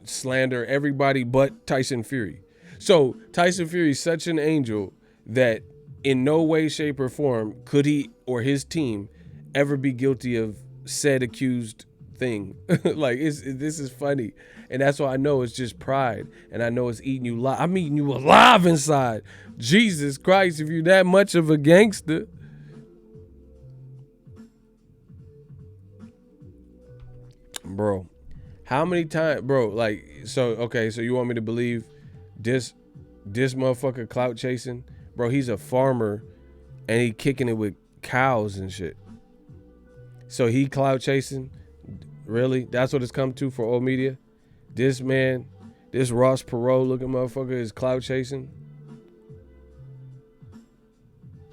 slander everybody but Tyson Fury. So Tyson Fury is such an angel that in no way, shape, or form could he or his team ever be guilty of said accused thing. Like this is funny, and that's why I know it's just pride, and I know it's eating you alive. I'm eating you alive inside. Jesus Christ, if you're that much of a gangster. Bro, how many times, bro, like, so you want me to believe this motherfucker clout chasing? Bro, he's a farmer and he kicking it with cows and shit. So he clout chasing? Really? That's what it's come to for old media? This man, this Ross Perot looking motherfucker is clout chasing?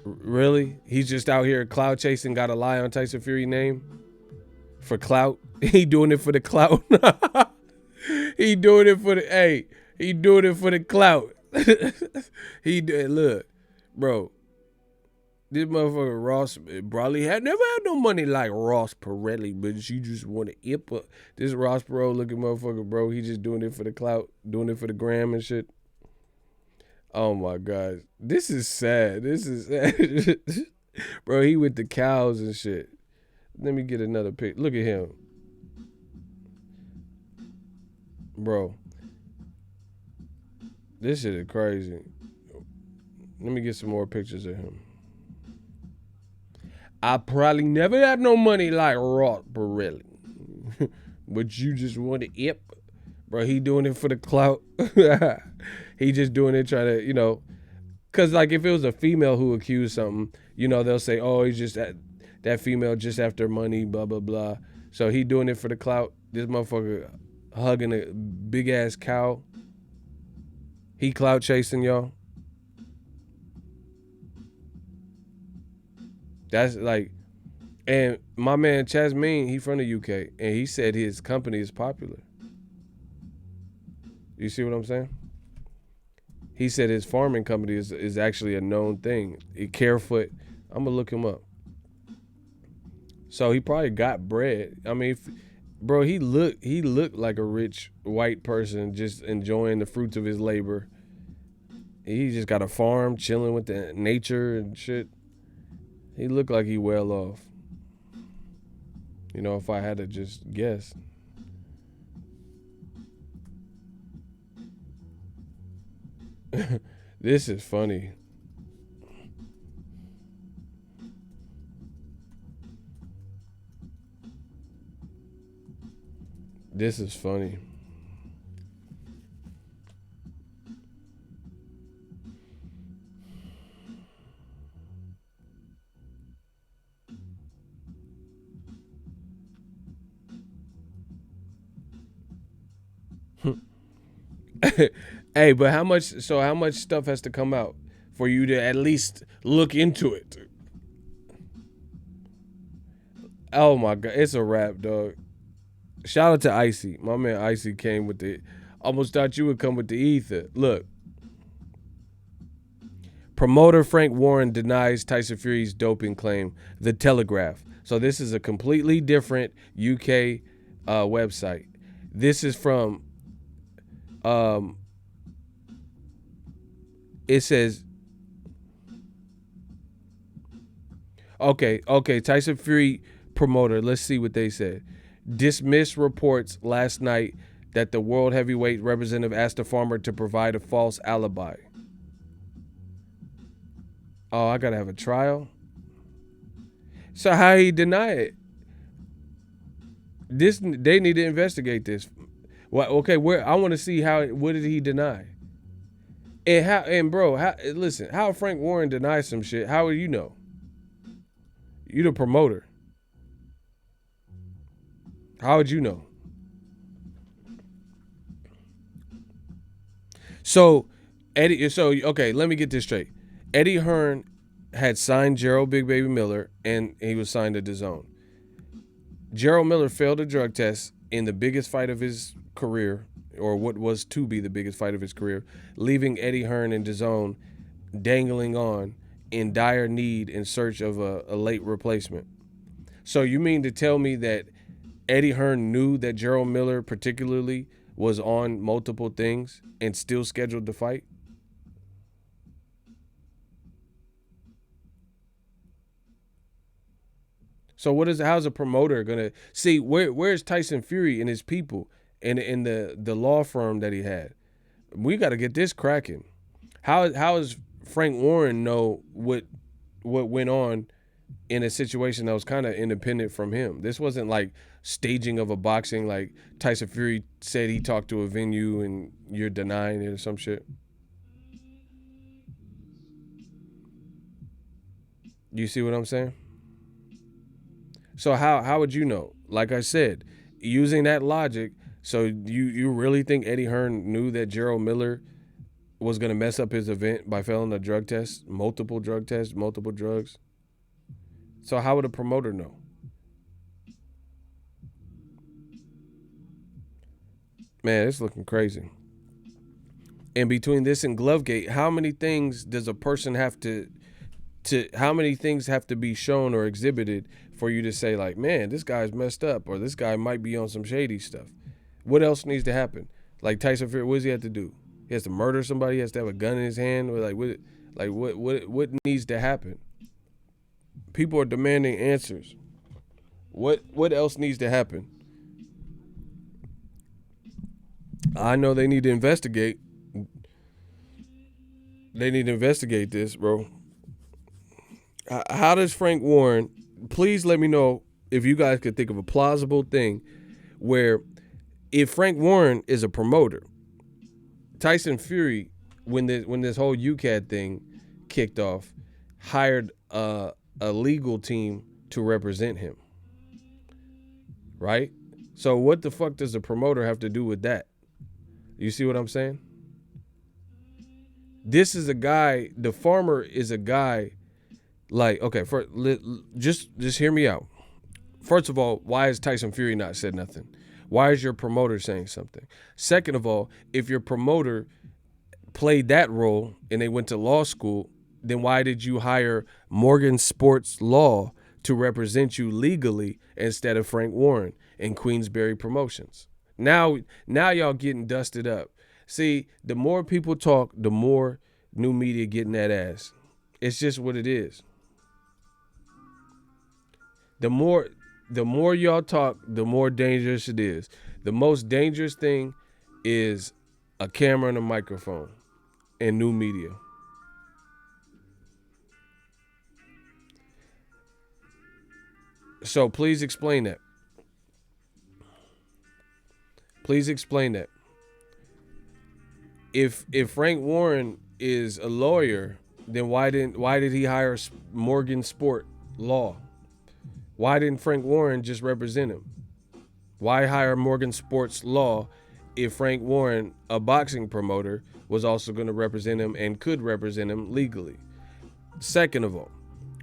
Really? He's just out here clout chasing, got a lie on Tyson Fury name for clout? He doing it for the clout. He doing it for the clout. Look, bro. This motherfucker Ross probably never had no money like Ross Perot, but she just want to ip up. This Ross Perot looking motherfucker, bro. He just doing it for the clout, doing it for the gram and shit. Oh my God, this is sad. Bro, he with the cows and shit. Let me get another pic. Look at him, bro. This shit is crazy. Let me get some more pictures of him. I probably never had no money like Ross Perot, but you just want to ip, bro. He doing it for the clout. He just doing it trying to, you know, cause like if it was a female who accused something, you know, they'll say, oh, he's just that female just after money, blah blah blah. So he doing it for the clout. This motherfucker hugging a big ass cow. He clout chasing, y'all. That's like, and my man Chasmine, he from the UK, and he said his company is popular. You see what I'm saying? He said his farming company is actually a known thing. Carefoot. I'm gonna look him up. So he probably got bread. I mean, bro, he looked like a rich white person just enjoying the fruits of his labor. He just got a farm, chilling with the nature and shit. He looked like he well off. You know, if I had to just guess. This is funny. This is funny. Hey, but how much? So how much stuff has to come out for you to at least look into it? Oh my god, it's a wrap, dog. Shout out to Icy. My man Icy came with the. Almost thought you would come with the ether. Look, promoter Frank Warren denies Tyson Fury's doping claim. The Telegraph. So this is a completely different UK website. This is from. Um, it says. Okay. Tyson Fury promoter. Let's see what they said. Dismissed reports last night that the world heavyweight representative asked the farmer to provide a false alibi. Oh, I gotta have a trial. So how he deny it? This they need to investigate this. Well, okay, where I want to see how. What did he deny? And how? And bro, listen, how Frank Warren denies some shit? How would you know? You the promoter. How would you know? So Eddie. So okay, let me get this straight. Eddie Hearn had signed Gerald Big Baby Miller, and he was signed to DAZN. Gerald Miller failed a drug test in the biggest fight of his career, or what was to be the biggest fight of his career, leaving Eddie Hearn and DAZN dangling on in dire need in search of a late replacement. So you mean to tell me that Eddie Hearn knew that Gerald Miller particularly was on multiple things and still scheduled the fight? So how's a promoter gonna see where's Tyson Fury and his people and in the law firm that he had? We got to get this cracking. How does Frank Warren know what went on in a situation that was kind of independent from him? This wasn't like staging of a boxing, like Tyson Fury said he talked to a venue and you're denying it or some shit. You see what I'm saying? So how would you know? Like I said, using that logic, so you really think Eddie Hearn knew that Gerald Miller was gonna mess up his event by failing a drug test, multiple drug tests, multiple drugs? So how would a promoter know? Man, it's looking crazy. And between this and Glovegate, how many things does a person have to how many things have to be shown or exhibited for you to say like, man, this guy's messed up or this guy might be on some shady stuff? What else needs to happen? Like Tyson Fury, what does he have to do? He has to murder somebody. He has to have a gun in his hand. Or what needs to happen? People are demanding answers. What else needs to happen? I know they need to investigate. They need to investigate this, bro. How does Frank Warren? Please let me know if you guys could think of a plausible thing where, if Frank Warren is a promoter, Tyson Fury, when this whole Ukad thing kicked off, hired a legal team to represent him, right? So what the fuck does the promoter have to do with that? You see what I'm saying? This is a guy. The farmer is a guy. Like, okay, just hear me out. First of all, why has Tyson Fury not said nothing? Why is your promoter saying something? Second of all, if your promoter played that role and they went to law school, then why did you hire Morgan Sports Law to represent you legally instead of Frank Warren and Queensberry Promotions? Now y'all getting dusted up. See, the more people talk, the more new media getting that ass. It's just what it is. The more y'all talk, the more dangerous it is. The most dangerous thing is a camera and a microphone and new media. So please explain that. Please explain that. If Frank Warren is a lawyer, then why did he hire Morgan Sport Law? Why didn't Frank Warren just represent him? Why hire Morgan Sports Law if Frank Warren, a boxing promoter, was also going to represent him and could represent him legally? Second of all,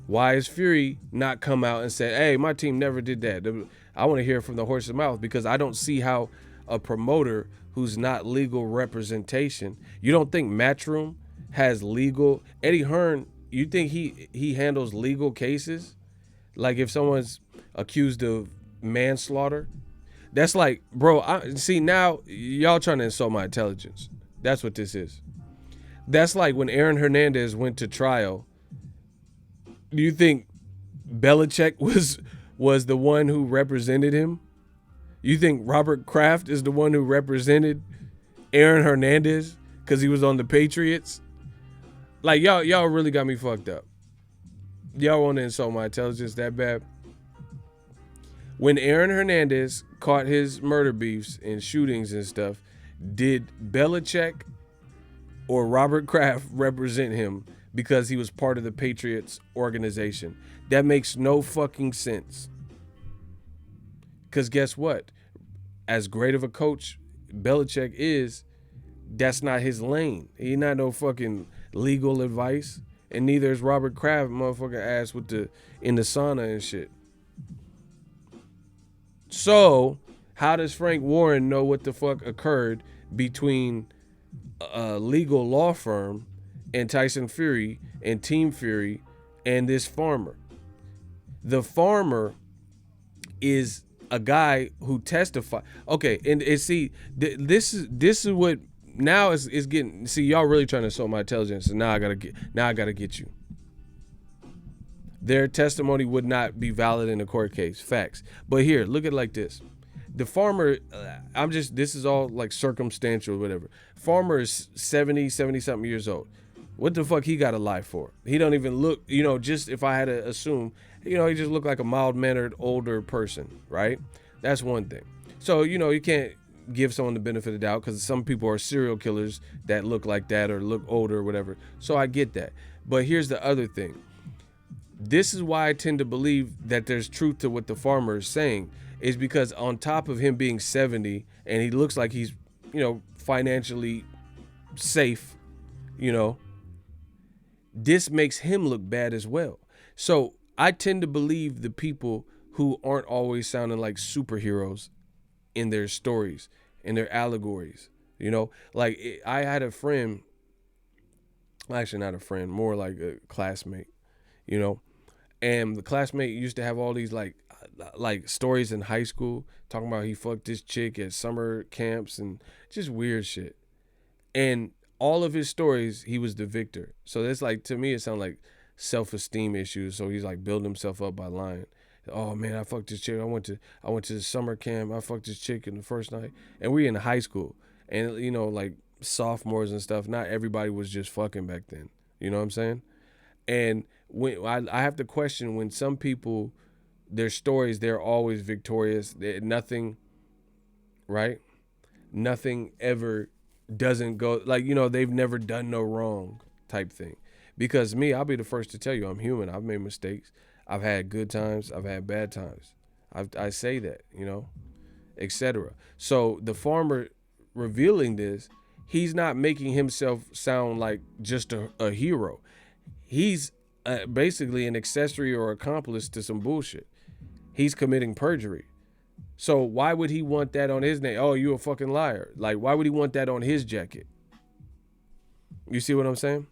why has Fury not come out and said, hey, my team never did that? I want to hear from the horse's mouth, because I don't see how a promoter who's not legal representation, you don't think Matchroom has legal, Eddie Hearn, you think he handles legal cases? Like if someone's accused of manslaughter, that's like, bro, see now y'all trying to insult my intelligence. That's what this is. That's like when Aaron Hernandez went to trial. Do you think Belichick was the one who represented him? You think Robert Kraft is the one who represented Aaron Hernandez because he was on the Patriots? Like y'all really got me fucked up. Y'all want to insult my intelligence that bad? When Aaron Hernandez caught his murder beefs and shootings and stuff, did Belichick or Robert Kraft represent him because he was part of the Patriots organization? That makes no fucking sense. Because guess what? As great of a coach Belichick is, that's not his lane. He not no fucking legal advice. And neither is Robert Kraft, motherfucking ass in the sauna and shit. So, how does Frank Warren know what the fuck occurred between a legal law firm and Tyson Fury and Team Fury and this farmer? The farmer is a guy who testified. Okay, and see, this is what now is getting. See, y'all really trying to insult my intelligence, and now I gotta get you. Their testimony would not be valid in a court case. Facts. But here, look at it like this. The farmer, this is all like circumstantial or whatever. Farmer is 70 something years old. What the fuck he got to lie for? He don't even look, just if I had to assume, he just looked like a mild-mannered older person, right? That's one thing. So, you can't give someone the benefit of the doubt because some people are serial killers that look like that or look older or whatever. So I get that. But here's the other thing. This is why I tend to believe that there's truth to what the farmer is saying, is because on top of him being 70 and he looks like he's, financially safe, this makes him look bad as well. So I tend to believe the people who aren't always sounding like superheroes in their stories, in their allegories, like I had a friend, actually not a friend, more like a classmate, and the classmate used to have all these like stories in high school talking about he fucked this chick at summer camps and just weird shit. And all of his stories, he was the victor. So that's like, to me, it sounds like self-esteem issues. So he's like building himself up by lying. Oh man, I fucked this chick. I went to the summer camp. I fucked this chick in the first night. And we in high school. And like sophomores and stuff, not everybody was just fucking back then. You know what I'm saying? And when I have to question when some people, their stories, they're always victorious. Nothing, right? Nothing ever doesn't go, like, they've never done no wrong type thing. Because me, I'll be the first to tell you, I'm human. I've made mistakes. I've had good times. I've had bad times. I say that, etc. So the farmer revealing this, he's not making himself sound like just a hero. He's basically an accessory or accomplice to some bullshit. He's committing perjury. So why would he want that on his name? Oh, you a fucking liar. Like, why would he want that on his jacket? You see what I'm saying?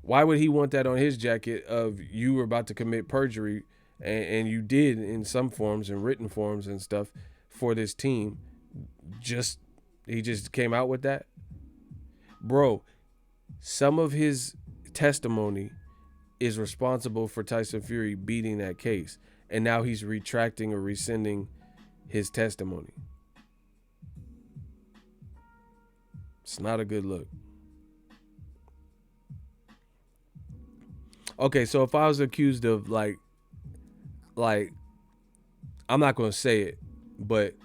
Why would he want that on his jacket of you were about to commit perjury, and you did in some forms and written forms and stuff for this team? He just came out with that? Bro, some of his testimony is responsible for Tyson Fury beating that case. And now he's retracting or rescinding his testimony. It's not a good look. Okay, so if I was accused of like I'm not going to say it, but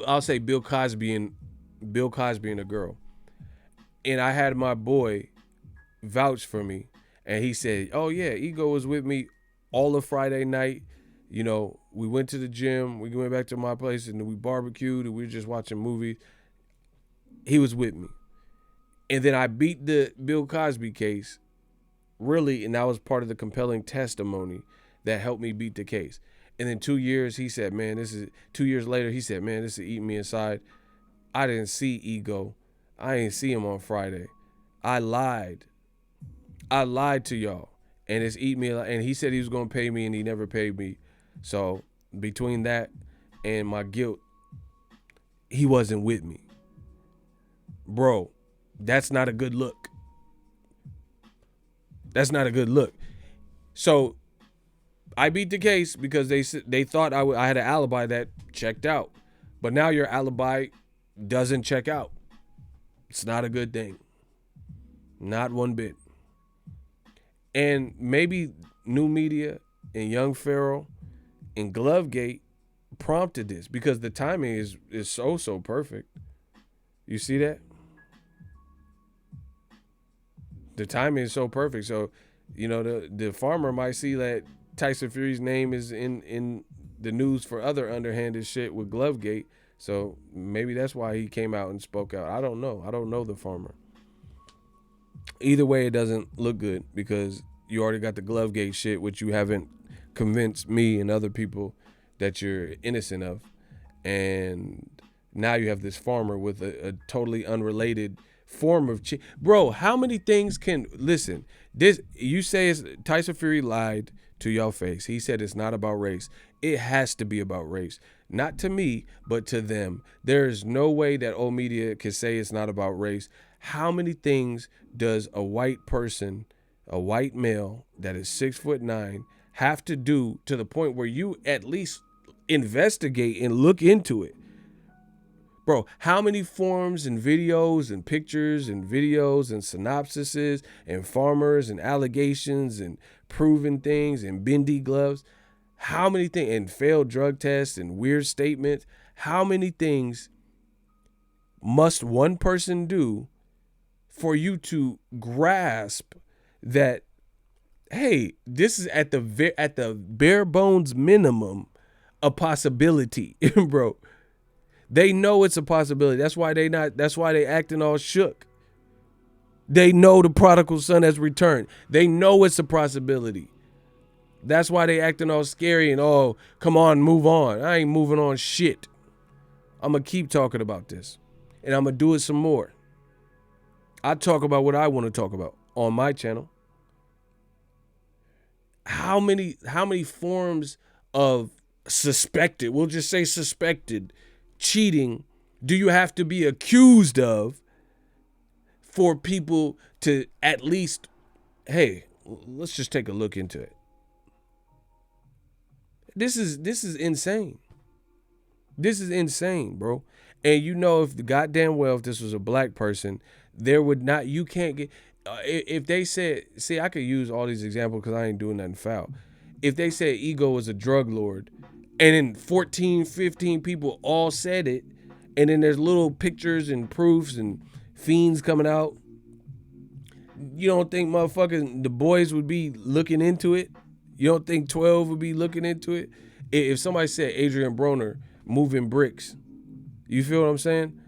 I'll say Bill Cosby and a girl. And I had my boy vouch for me, and he said, "Oh yeah, Ego was with me all of Friday night. You know, we went to the gym, we went back to my place, and we barbecued, and we were just watching movies. He was with me." And then I beat the Bill Cosby case, really, and that was part of the compelling testimony that helped me beat the case. And then 2 years, he said, "Man, this is." 2 years later, he said, "Man, this is eating me inside. I didn't see Ego. I didn't see him on Friday. I lied. I lied to y'all, and it's eating me." And he said he was gonna pay me, and he never paid me. So between that and my guilt, he wasn't with me, bro. That's not a good look. That's not a good look. So I beat the case because they thought I had an alibi that checked out, but now your alibi doesn't check out. It's not a good thing. Not one bit. And maybe New Media and Young Pharaoh and Glovegate prompted this because the timing is so perfect. You see that? The timing is so perfect. So, you know, the farmer might see that Tyson Fury's name is in the news for other underhanded shit with Glovegate. So maybe that's why he came out and spoke out. I don't know. I don't know the farmer. Either way, it doesn't look good because you already got the Glovegate shit, which you haven't convinced me and other people that you're innocent of. And now you have this farmer with a totally unrelated form of bro, how many things can listen? This you say is Tyson Fury lied to your face. He said it's not about race. It has to be about race. Not to me, but to them. There is no way that old media can say it's not about race. How many things does a white person, a white male that is 6'9", have to do to the point where you at least investigate and look into it? Bro, how many forms and videos and pictures and videos and synopsises and farmers and allegations and proven things and bendy gloves? How many things, and failed drug tests and weird statements? How many things must one person do for you to grasp that, hey, this is at the bare bones minimum a possibility, bro? They know it's a possibility. That's why they acting all shook. They know the prodigal son has returned. They know it's a possibility. That's why they acting all scary and, oh, come on, move on. I ain't moving on shit. I'm going to keep talking about this. And I'm going to do it some more. I talk about what I want to talk about on my channel. How many forms of suspected, we'll just say suspected, cheating do you have to be accused of for people to at least, hey, let's just take a look into it? This is insane. This is insane, bro. And you know, if the goddamn well, if this was a black person, there would not, you can't get, if they said, see, I could use all these examples because I ain't doing nothing foul. If they said Ego was a drug lord, and then 14, 15 people all said it, and then there's little pictures and proofs and fiends coming out, you don't think motherfuckers, the boys would be looking into it? You don't think 12 would be looking into it? If somebody said Adrian Broner moving bricks, you feel what I'm saying?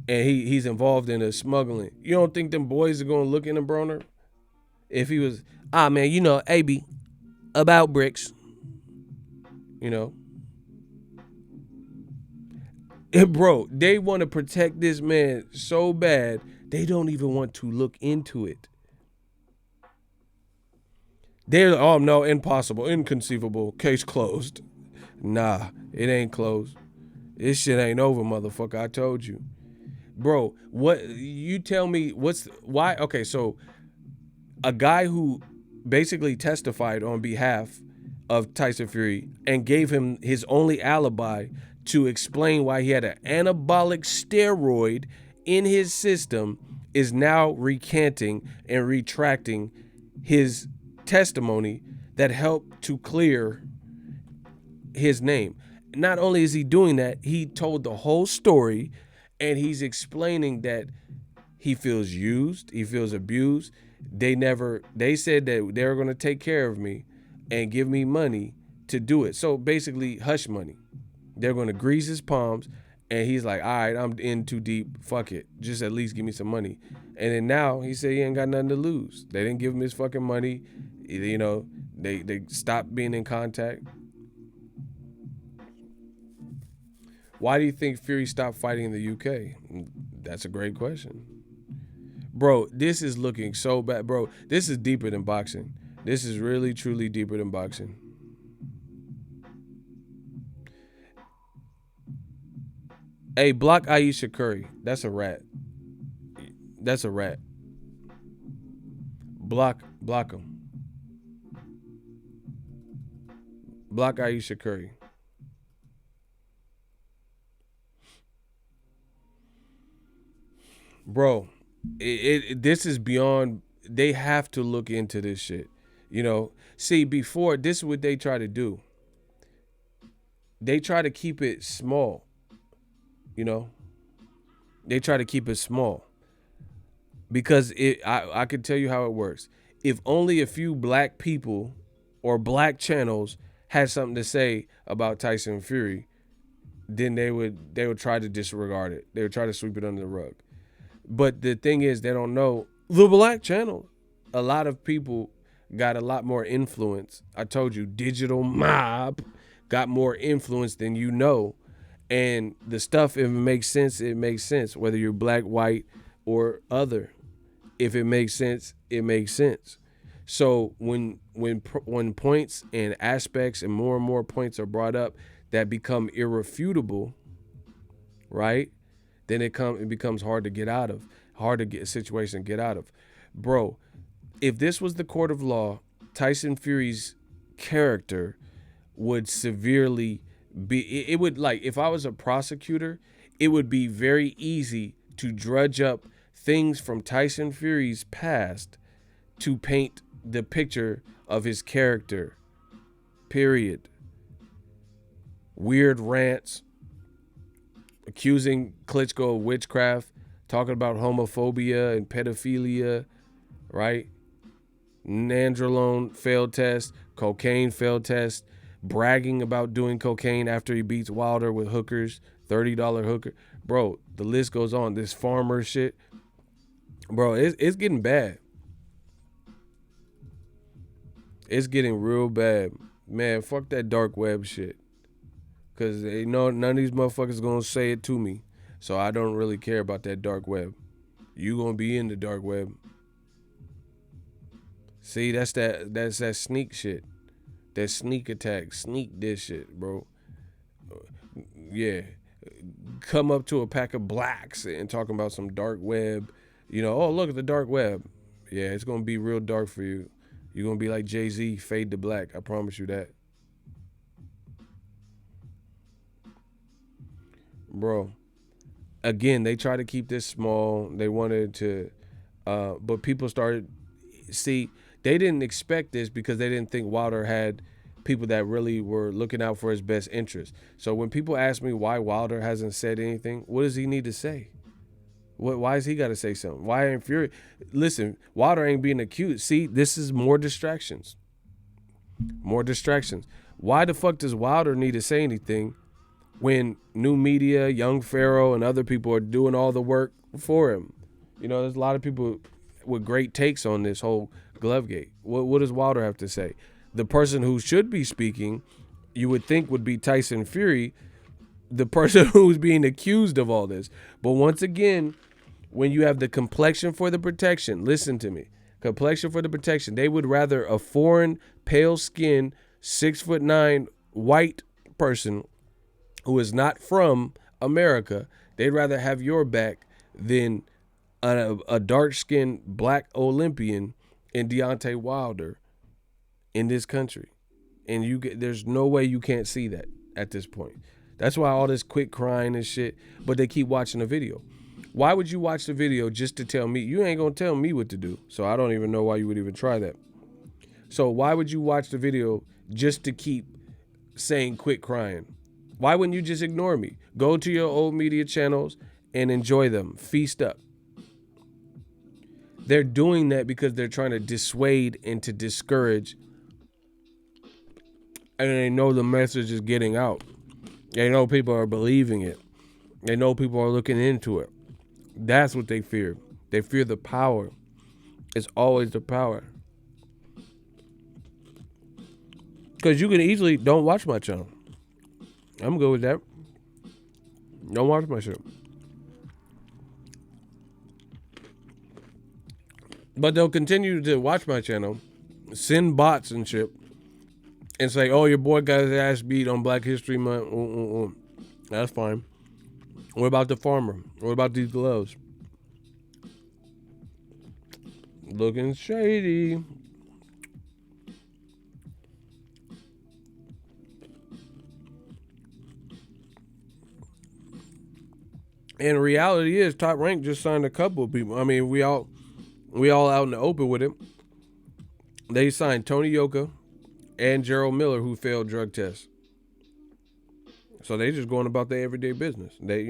And he's involved in a smuggling, you don't think them boys are going to look into Broner? If he was, man, you know, AB, about bricks, you know. And bro, they want to protect this man so bad, they don't even want to look into it. They're, oh no, impossible, inconceivable, case closed. Nah, it ain't closed. This shit ain't over, motherfucker. I told you. Bro, what, you tell me why? Okay, so a guy who basically testified on behalf of Tyson Fury and gave him his only alibi to explain why he had an anabolic steroid in his system is now recanting and retracting his testimony that helped to clear his name. not only is he doing that, he told the whole story, and he's explaining that he feels used, he feels abused. They said that they were going to take care of me and give me money to do it. So basically, hush money. They're going to grease his palms, and he's like, all right, I'm in too deep. Fuck it. Just at least give me some money. And then now he said he ain't got nothing to lose. They didn't give him his fucking money. You know, they stopped being in contact. Why do you think Fury stopped fighting in the UK? That's a great question. Bro, this is looking so bad. Bro, this is deeper than boxing. This is really, truly deeper than boxing. Hey, block Ayesha Curry. That's a rat. That's a rat. Block him. Block Ayesha Curry. Bro, this is beyond. They have to look into this shit. You know, see, before, this is what they try to do. They try to keep it small. You know, they try to keep it small because I can tell you how it works. If only a few black people or black channels had something to say about Tyson Fury, then they would try to disregard it. They would try to sweep it under the rug. But the thing is, they don't know the black channel. A lot of people got a lot more influence. I told you, digital mob got more influence than you know. And the stuff, if it makes sense, it makes sense. Whether you're black, white, or other, if it makes sense, it makes sense. So when points and aspects and more points are brought up that become irrefutable, right? Then it becomes hard to get out of, hard to get a situation to get out of. Bro, if this was the court of law, Tyson Fury's character would severely it would, like, if I was a prosecutor, it would be very easy to drudge up things from Tyson Fury's past to paint the picture of his character. Period. Weird rants, accusing Klitschko of witchcraft, talking about homophobia and pedophilia, right? Nandrolone failed test, cocaine failed test, bragging about doing cocaine after he beats Wilder with hookers, $30 hooker. Bro, the list goes on. This farmer shit. Bro, it's getting bad. It's getting real bad. Man, fuck that dark web shit. Because they know none of these motherfuckers going to say it to me. So I don't really care about that dark web. You going to be in the dark web. See, that's that sneak shit. That sneak attack, sneak this shit, bro. Yeah. Come up to a pack of blacks and talking about some dark web. You know, oh, look at the dark web. Yeah, it's going to be real dark for you. You're going to be like Jay-Z, fade to black. I promise you that. Bro, again, they try to keep this small. They wanted to, but people started, see, they didn't expect this because they didn't think Wilder had people that really were looking out for his best interest. So when people ask me why Wilder hasn't said anything, what does he need to say? Why has he got to say something? Why ain't Fury? Listen, Wilder ain't being accused. See, this is more distractions. More distractions. Why the fuck does Wilder need to say anything when new media, Young Pharaoh, and other people are doing all the work for him? You know, there's a lot of people with great takes on this whole Glovegate. What does Wilder have to say? The person who should be speaking, you would think would be Tyson Fury, the person who's being accused of all this. But once again, when you have the complexion for the protection, listen to me, complexion for the protection, they would rather a foreign, pale-skinned, 6'9" white person who is not from America, they'd rather have your back than a dark-skinned black Olympian in Deontay Wilder in this country. And there's no way you can't see that at this point. That's why all this quick crying and shit, but they keep watching the video. Why would you watch the video just to tell me? You ain't gonna tell me what to do, so I don't even know why you would even try that. So why would you watch the video just to keep saying quit crying? Why wouldn't you just ignore me? Go to your old media channels and enjoy them. Feast up. They're doing that because they're trying to dissuade and to discourage. And they know the message is getting out. They know people are believing it. They know people are looking into it. That's what they fear. They fear the power. It's always the power. Because you can easily don't watch my channel. I'm good with that. Don't watch my shit. But they'll continue to watch my channel, send bots and shit, and say, oh, your boy got his ass beat on Black History Month. That's fine. What about the farmer? What about these gloves? Looking shady. And reality is, Top Rank just signed a couple of people. I mean, we all out in the open with it. They signed Tony Yoka and Gerald Miller, who failed drug tests. So they just going about their everyday business. They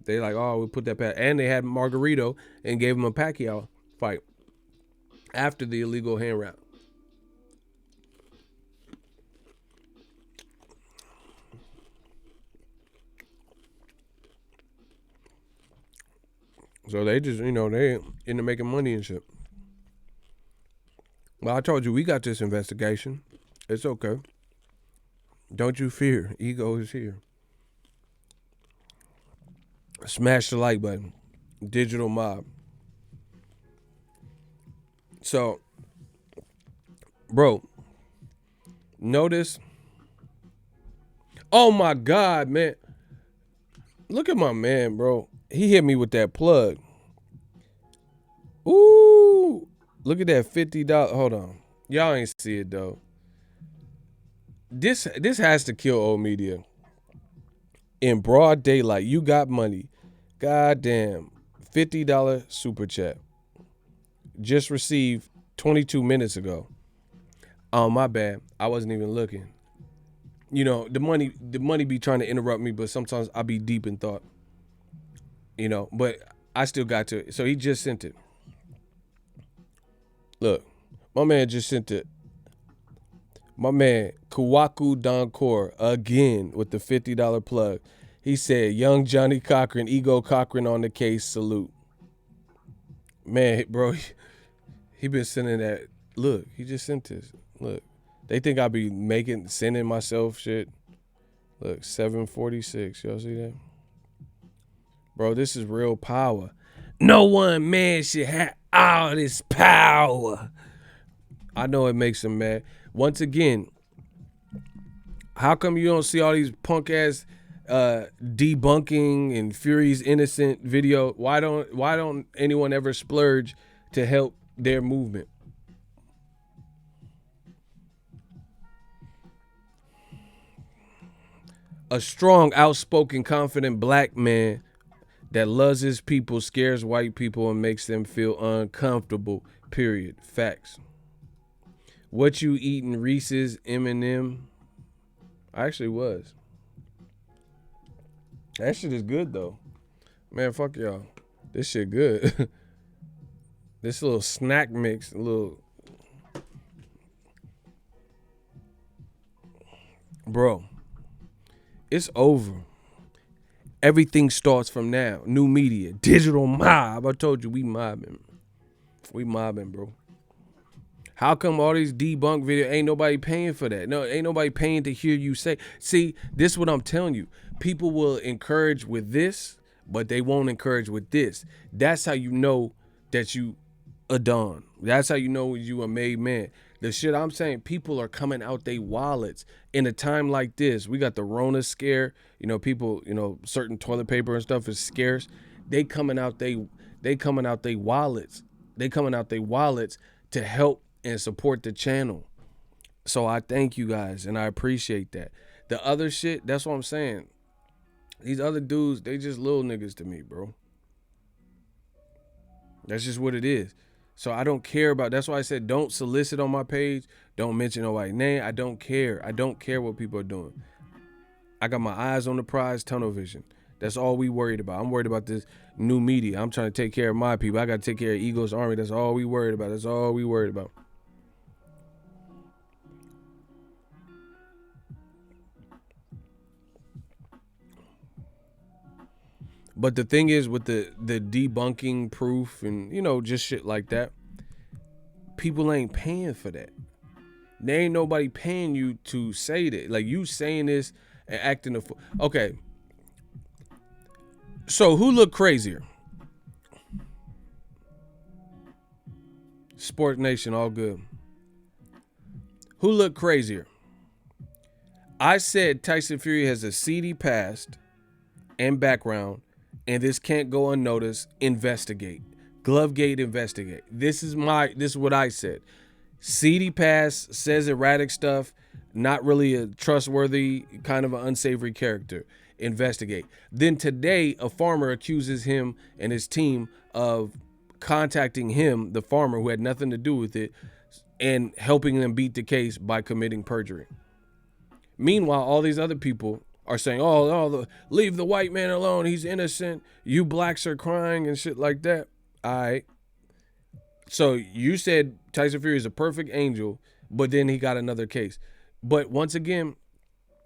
like, oh, we put that past. And they had Margarito and gave him a Pacquiao fight after the illegal hand wrap. So they just, they into making money and shit. Well, I told you, we got this investigation. It's okay. Don't you fear. Ego is here. Smash the like button. Digital mob. So, bro, notice. Oh my God, man. Look at my man, bro. He hit me with that plug. Ooh. Look at that $50. Hold on. Y'all ain't see it though. This has to kill old media. In broad daylight, you got money. Goddamn. $50 super chat. Just received 22 minutes ago. Oh, my bad. I wasn't even looking. The money be trying to interrupt me, but sometimes I be deep in thought. But I still got to it. So he just sent it. Look, my man just sent it. My man, Kawaku Donkor, again with the $50 plug. He said, young Johnny Cochran, Ego Cochran on the case, salute. Man, bro, he been sending that. Look, he just sent this. Look, they think I be sending myself shit. Look, 746. Y'all see that? Bro, this is real power. No one man should have all this power. I know it makes him mad. Once again, how come you don't see all these punk ass debunking and Fury's innocent video? Why don't anyone ever splurge to help their movement? A strong, outspoken, confident black man that loves his people, scares white people, and makes them feel uncomfortable. Period. Facts. What you eating, Reese's, M&M? I actually was. That shit is good though. Man, fuck y'all. This shit good. This little snack mix, Bro, it's over. Everything starts from now. New media, digital mob. I told you we mobbing. We mobbing, bro. How come all these debunk videos, ain't nobody paying for that? No, ain't nobody paying to hear you say. See, this is what I'm telling you. People will encourage with this, but they won't encourage with this. That's how you know that you a don. That's how you know you a made man. The shit I'm saying, people are coming out they wallets in a time like this. We got the Rona scare. People, certain toilet paper and stuff is scarce. They coming out they wallets. They coming out they wallets to help and support the channel. So I thank you guys and I appreciate that. The other shit, that's what I'm saying. These other dudes, they just little niggas to me, bro. That's just what it is. So I don't care about, that's why I said don't solicit on my page. Don't mention nobody's name. I don't care. I don't care what people are doing. I got my eyes on the prize, tunnel vision. That's all we worried about. I'm worried about this new media. I'm trying to take care of my people. I got to take care of Eagles Army. That's all we worried about. That's all we worried about. But the thing is, with the debunking proof and, just shit like that, people ain't paying for that. There ain't nobody paying you to say that. Like, you saying this and acting a fool. Okay. So who looked crazier? Sport Nation, all good. Who looked crazier? I said Tyson Fury has a seedy past and background, and this can't go unnoticed. Investigate. Glovegate, investigate. This is what I said. Seedy past, says erratic stuff, not really a trustworthy, kind of an unsavory character. Investigate. Then today, a farmer accuses him and his team of contacting him, the farmer who had nothing to do with it, and helping them beat the case by committing perjury. Meanwhile, all these other people are saying, leave the white man alone. He's innocent. You blacks are crying and shit like that. All right. So you said Tyson Fury is a perfect angel, but then he got another case. But once again,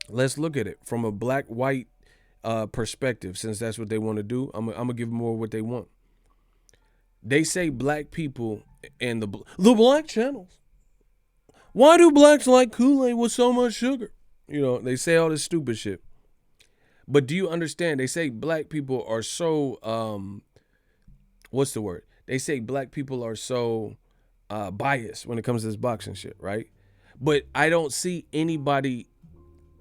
let's look at it from a black-white perspective, since that's what they want to do. I'm going to give them more what they want. They say black people and the black channels. Why do blacks like Kool-Aid with so much sugar? They say all this stupid shit. But do you understand? They say black people are so, what's the word? They say black people are so biased when it comes to this boxing shit, right? But I don't see anybody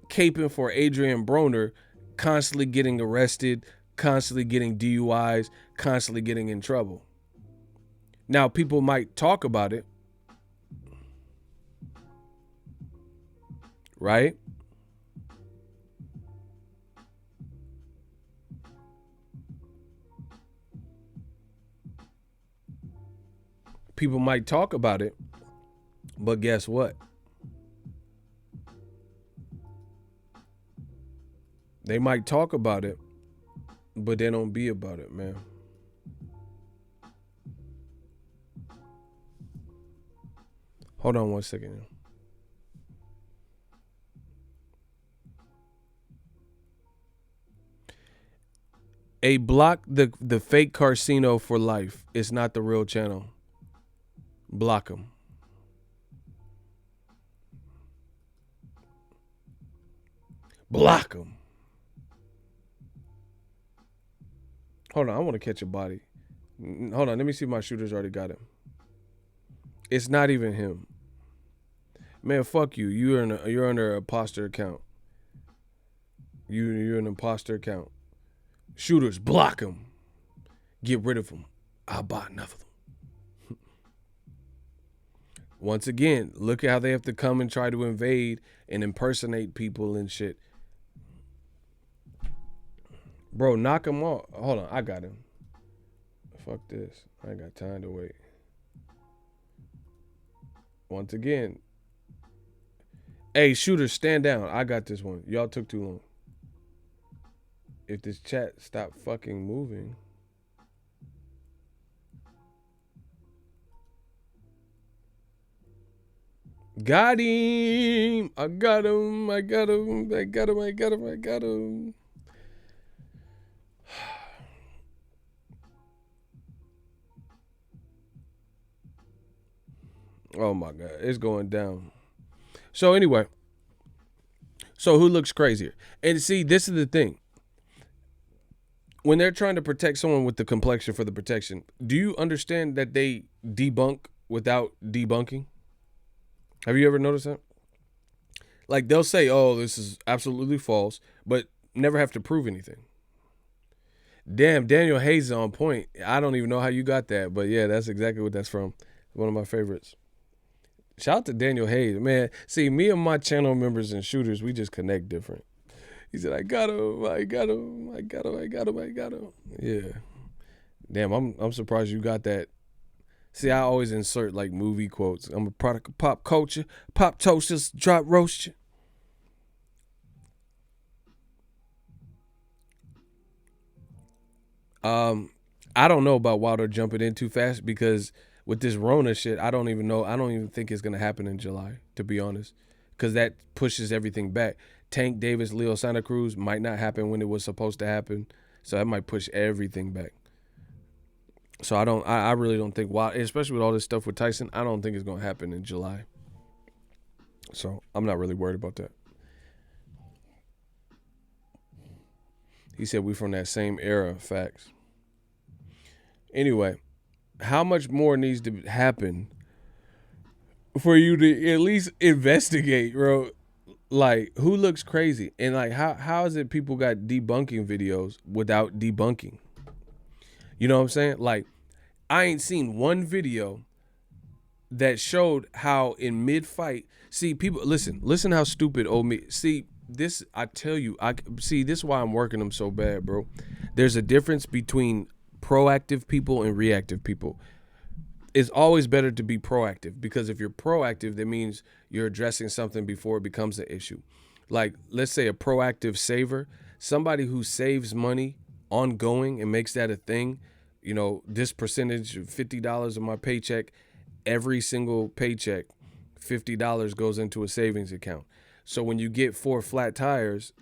caping for Adrian Broner constantly getting arrested, constantly getting DUIs, constantly getting in trouble. Now, people might talk about it, right? People might talk about it, but guess what? They might talk about it, but they don't be about it, man. Hold on 1 second. Block the fake casino for life. It's not the real channel. Block them. Block them. Hold on, I want to catch a body. Hold on, let me see if my shooter's already got him. It's not even him. Man, fuck you. You're under an imposter account. You're an imposter account. Shooters, block them. Get rid of them. I'll buy enough of them. Once again, look at how they have to come and try to invade and impersonate people and shit. Bro, knock him off. Hold on, I got him. Fuck this. I ain't got time to wait. Once again. Hey, shooters, stand down. I got this one. Y'all took too long. If this chat stopped fucking moving. Got him. I got him. I got him. I got him. I got him. I got him. Oh my God. It's going down. So anyway. So who looks crazier? And see, this is the thing. When they're trying to protect someone with the complexion for the protection, do you understand that they debunk without debunking? Have you ever noticed that? Like, they'll say, oh, this is absolutely false, but never have to prove anything. Damn, Daniel Hayes is on point. I don't even know how you got that, but yeah, that's exactly what that's from. One of my favorites. Shout out to Daniel Hayes. Man, see, me and my channel members and shooters, we just connect different. He said, I got him, I got him, I got him, I got him, I got him. Yeah. Damn, I'm surprised you got that. See, I always insert like movie quotes. I'm a product of pop culture. Pop toasters, drop roast you. I don't know about Wilder jumping in too fast because with this Rona shit, I don't even know. I don't even think it's gonna happen in July, to be honest, because that pushes everything back. Tank Davis, Leo Santa Cruz might not happen when it was supposed to happen, so that might push everything back. So I don't. I really don't think Wilder, especially with all this stuff with Tyson, I don't think it's gonna happen in July. So I'm not really worried about that. He said we from that same era. Facts. Anyway, how much more needs to happen for you to at least investigate, bro? Like, who looks crazy? And like, how is it people got debunking videos without debunking? You know what I'm saying? Like, I ain't seen one video that showed how in mid fight. See, people listen how stupid old me. See, this I tell you, I see this is why I'm working them so bad, bro. There's a difference between proactive people and reactive people. It's always better to be proactive because if you're proactive, that means you're addressing something before it becomes an issue. Like, let's say a proactive saver, somebody who saves money ongoing and makes that a thing. You know, this percentage, $50 of my paycheck, every single paycheck, $50 goes into a savings account. So when you get 4 flat tires,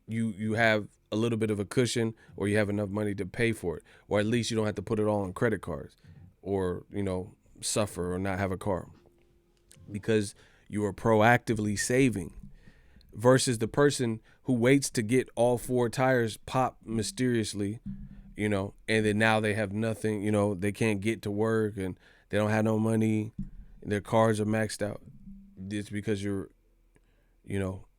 you have a little bit of a cushion, or you have enough money to pay for it, or at least you don't have to put it all on credit cards, or suffer or not have a car because you are proactively saving, versus the person who waits to get all 4 tires pop mysteriously, and then now they have nothing, they can't get to work and they don't have no money and their cars are maxed out. It's because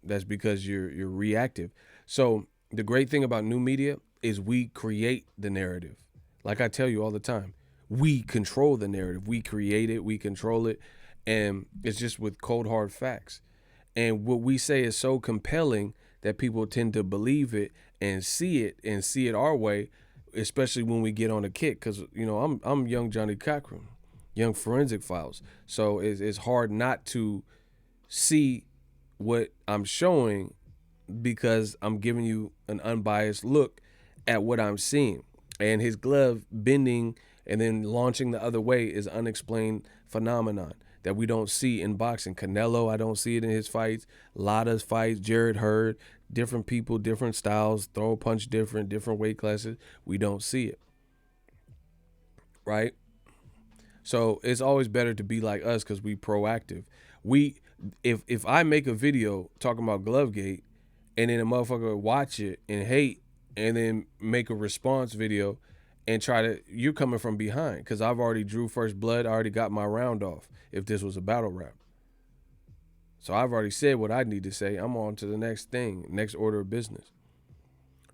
that's because you're reactive. So the great thing about new media is we create the narrative. Like I tell you all the time, we control the narrative. We create it, we control it, and it's just with cold hard facts. And what we say is so compelling that people tend to believe it and see it our way, especially when we get on a kick. Because I'm young Johnny Cochran, young Forensic Files, so it's hard not to see what I'm showing because I'm giving you an unbiased look at what I'm seeing. And his glove bending and then launching the other way is unexplained phenomenon that we don't see in boxing. Canelo, I don't see it in his fights. Lada's fights, Jared Hurd, different people, different styles, throw a punch different weight classes. We don't see it, right? So it's always better to be like us because we proactive. If I make a video talking about Glovegate and then a motherfucker watch it and hate and then make a response video and you're coming from behind because I've already drew first blood. I already got my round off if this was a battle rap. So I've already said what I need to say. I'm on to the next thing, next order of business.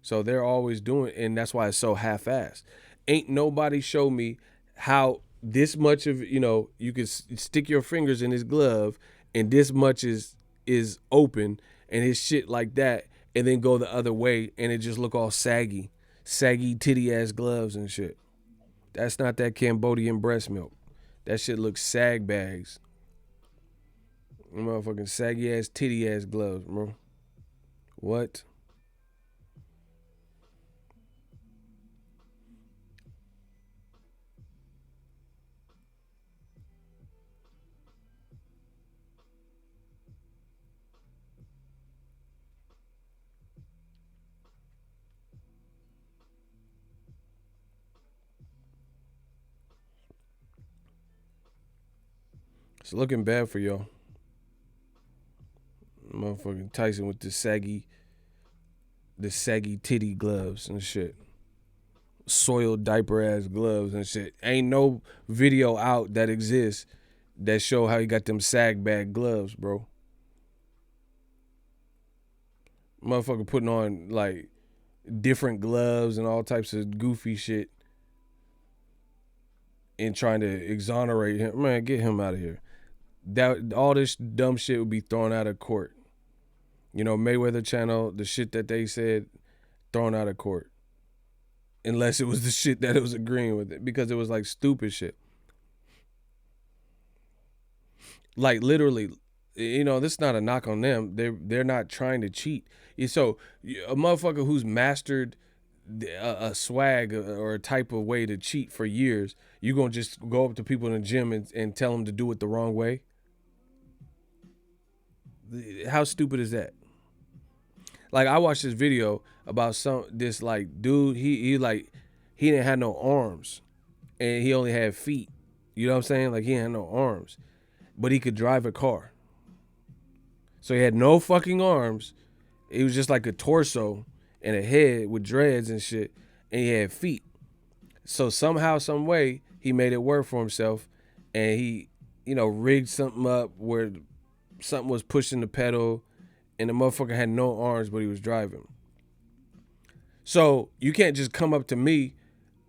So they're always doing, and that's why it's so half-assed. Ain't nobody show me how this much of, you could stick your fingers in his glove and this much is open and his shit like that, and then go the other way and it just look all saggy titty ass gloves and shit. That's not that Cambodian breast milk. That shit looks sag bags. Motherfucking saggy ass titty ass gloves, bro. What? It's looking bad for y'all. Motherfucking Tyson with the saggy titty gloves and shit. Soiled diaper ass gloves and shit. Ain't no video out that exists that show how he got them sag bag gloves, bro. Motherfucker putting on like different gloves and all types of goofy shit and trying to exonerate him. Man, get him out of here. That all this dumb shit would be thrown out of court. Mayweather channel, the shit that they said, thrown out of court. Unless it was the shit that it was agreeing with it, because it was like stupid shit. Like literally, this is not a knock on them. They're not trying to cheat. So a motherfucker who's mastered a swag or a type of way to cheat for years, you gonna just go up to people in the gym and tell them to do it the wrong way? How stupid is that? Like, I watched this video about this like dude. He didn't have no arms, and he only had feet. You know what I'm saying? Like, he had no arms, but he could drive a car. So he had no fucking arms. He was just like a torso and a head with dreads and shit, and he had feet. So somehow, some way, he made it work for himself, and he, rigged something up where something was pushing the pedal, and the motherfucker had no arms, but he was driving. So you can't just come up to me,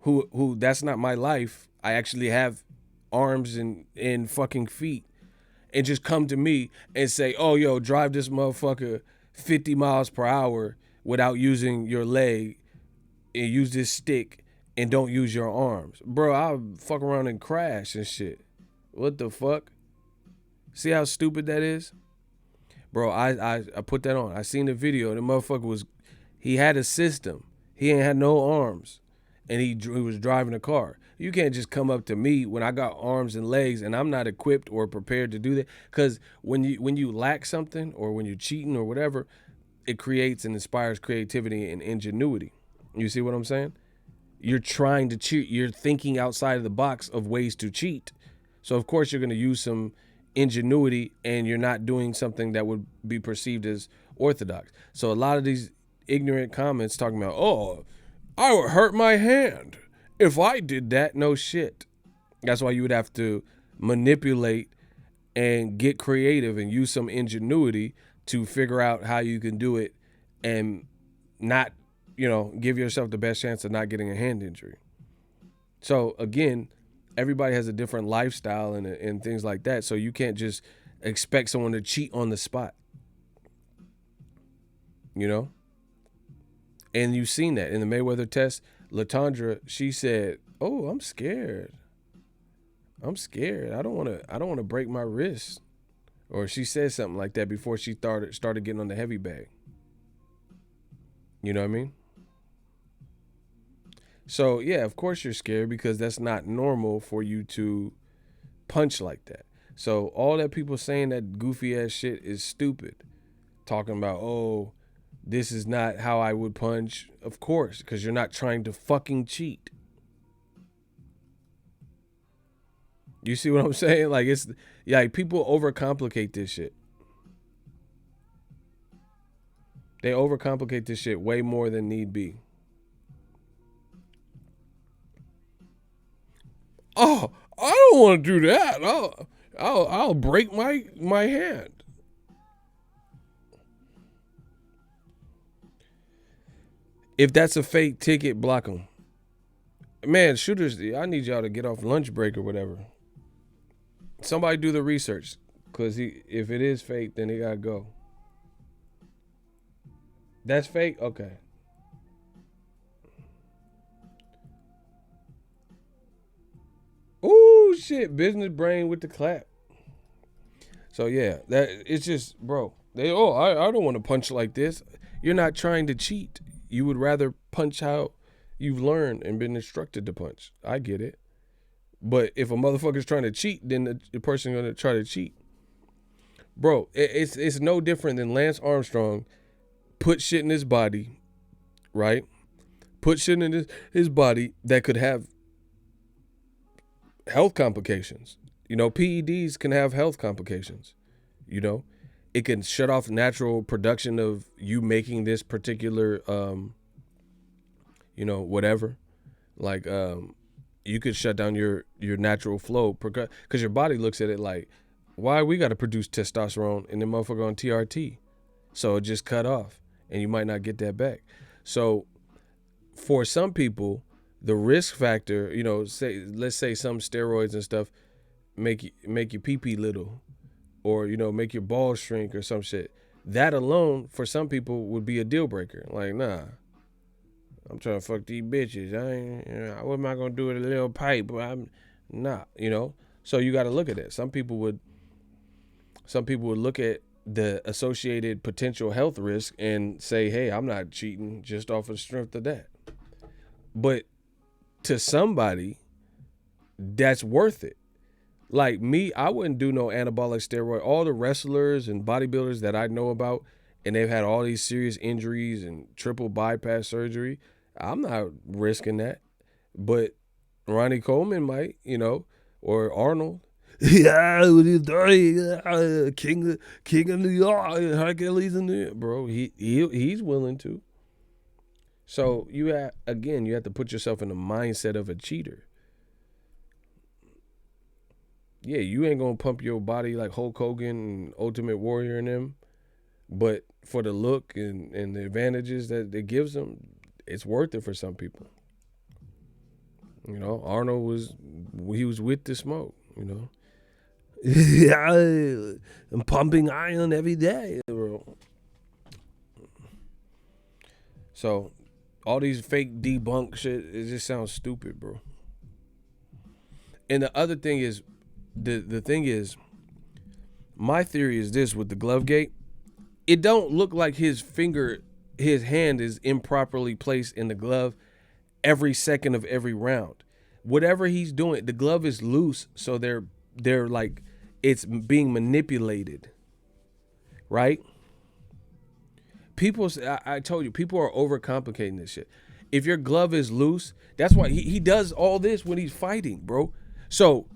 who that's not my life. I actually have arms and fucking feet, and just come to me and say, oh, yo, drive this motherfucker 50 miles per hour without using your leg, and use this stick and don't use your arms. Bro, I'll fuck around and crash and shit. What the fuck? See how stupid that is? Bro, I put that on. I seen the video. The motherfucker he had a system. He ain't had no arms, and he was driving a car. You can't just come up to me when I got arms and legs and I'm not equipped or prepared to do that. Because when you lack something, or when you're cheating or whatever, it creates and inspires creativity and ingenuity. You see what I'm saying? You're trying to cheat. You're thinking outside of the box of ways to cheat. So of course you're going to use some ingenuity, and you're not doing something that would be perceived as orthodox. So a lot of these ignorant comments talking about, oh, I would hurt my hand if I did that. No shit. That's why you would have to manipulate and get creative and use some ingenuity to figure out how you can do it and not, give yourself the best chance of not getting a hand injury. So again, everybody has a different lifestyle and things like that. So you can't just expect someone to cheat on the spot. And you've seen that in the Mayweather test. Latondra, she said, "Oh, I'm scared. I don't want to break my wrist." Or she said something like that before she started getting on the heavy bag. You know what I mean? So, yeah, of course you're scared, because that's not normal for you to punch like that. So all that people saying that goofy ass shit is stupid. Talking about, oh, this is not how I would punch. Of course, because you're not trying to fucking cheat. You see what I'm saying? Like, people overcomplicate this shit. They overcomplicate this shit way more than need be. Oh, I don't want to do that. I'll break my hand. If that's a fake ticket, block them. Man, shooters, I need y'all to get off lunch break or whatever. Somebody do the research, because if it is fake, then he gotta go. That's fake? Okay. Ooh, shit. Business brain with the clap. So, yeah, it's just, bro. I don't want to punch like this. You're not trying to cheat. You would rather punch how you've learned and been instructed to punch. I get it. But if a motherfucker's trying to cheat, then the person's going to try to cheat. Bro, it's no different than Lance Armstrong put shit in his body, right? Put shit in his body that could have health complications. PEDs can have health complications. It can shut off natural production of you making this particular, whatever. Like, you could shut down your natural flow, because your body looks at it like, why we got to produce testosterone and the motherfucker on TRT? So it just cut off, and you might not get that back. So for some people, the risk factor, let's say some steroids and stuff make your pee-pee little, or, make your balls shrink or some shit. That alone, for some people, would be a deal breaker. Like, nah, I'm trying to fuck these bitches. What am I going to do with a little pipe? I'm not, So you got to look at it. Some people would look at the associated potential health risk and say, hey, I'm not cheating just off of the strength of that. But to somebody, that's worth it. Like me, I wouldn't do no anabolic steroid. All the wrestlers and bodybuilders that I know about, and they've had all these serious injuries and triple bypass surgery, I'm not risking that. But Ronnie Coleman might, or Arnold. Yeah, what are you doing? King of New York, Hercules in New York, bro. He's willing to. So you have to put yourself in the mindset of a cheater. Yeah, you ain't gonna pump your body like Hulk Hogan and Ultimate Warrior and them, but for the look and the advantages that it gives them, it's worth it for some people. Arnold was with the smoke. Yeah, I'm pumping iron every day, bro. So all these fake debunk shit, it just sounds stupid, bro. And the other thing is, the thing is, my theory is this with the glove gate. It don't look like his hand is improperly placed in the glove every second of every round. Whatever he's doing, the glove is loose, so they're like it's being manipulated, right? I told you, people are overcomplicating this shit. If your glove is loose, that's why he does all this when he's fighting, bro. So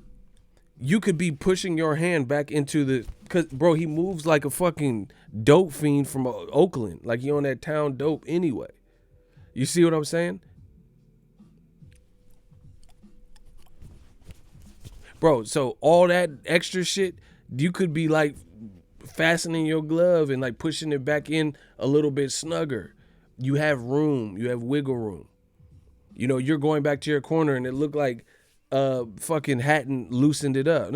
you could be pushing your hand back into because, bro, he moves like a fucking dope fiend from Oakland. Like he on that town dope anyway. You see what I'm saying? Bro, so all that extra shit, you could be like fastening your glove and like pushing it back in a little bit snugger. You have room. You have wiggle room. You're going back to your corner and it looked like fucking Hatton loosened it up.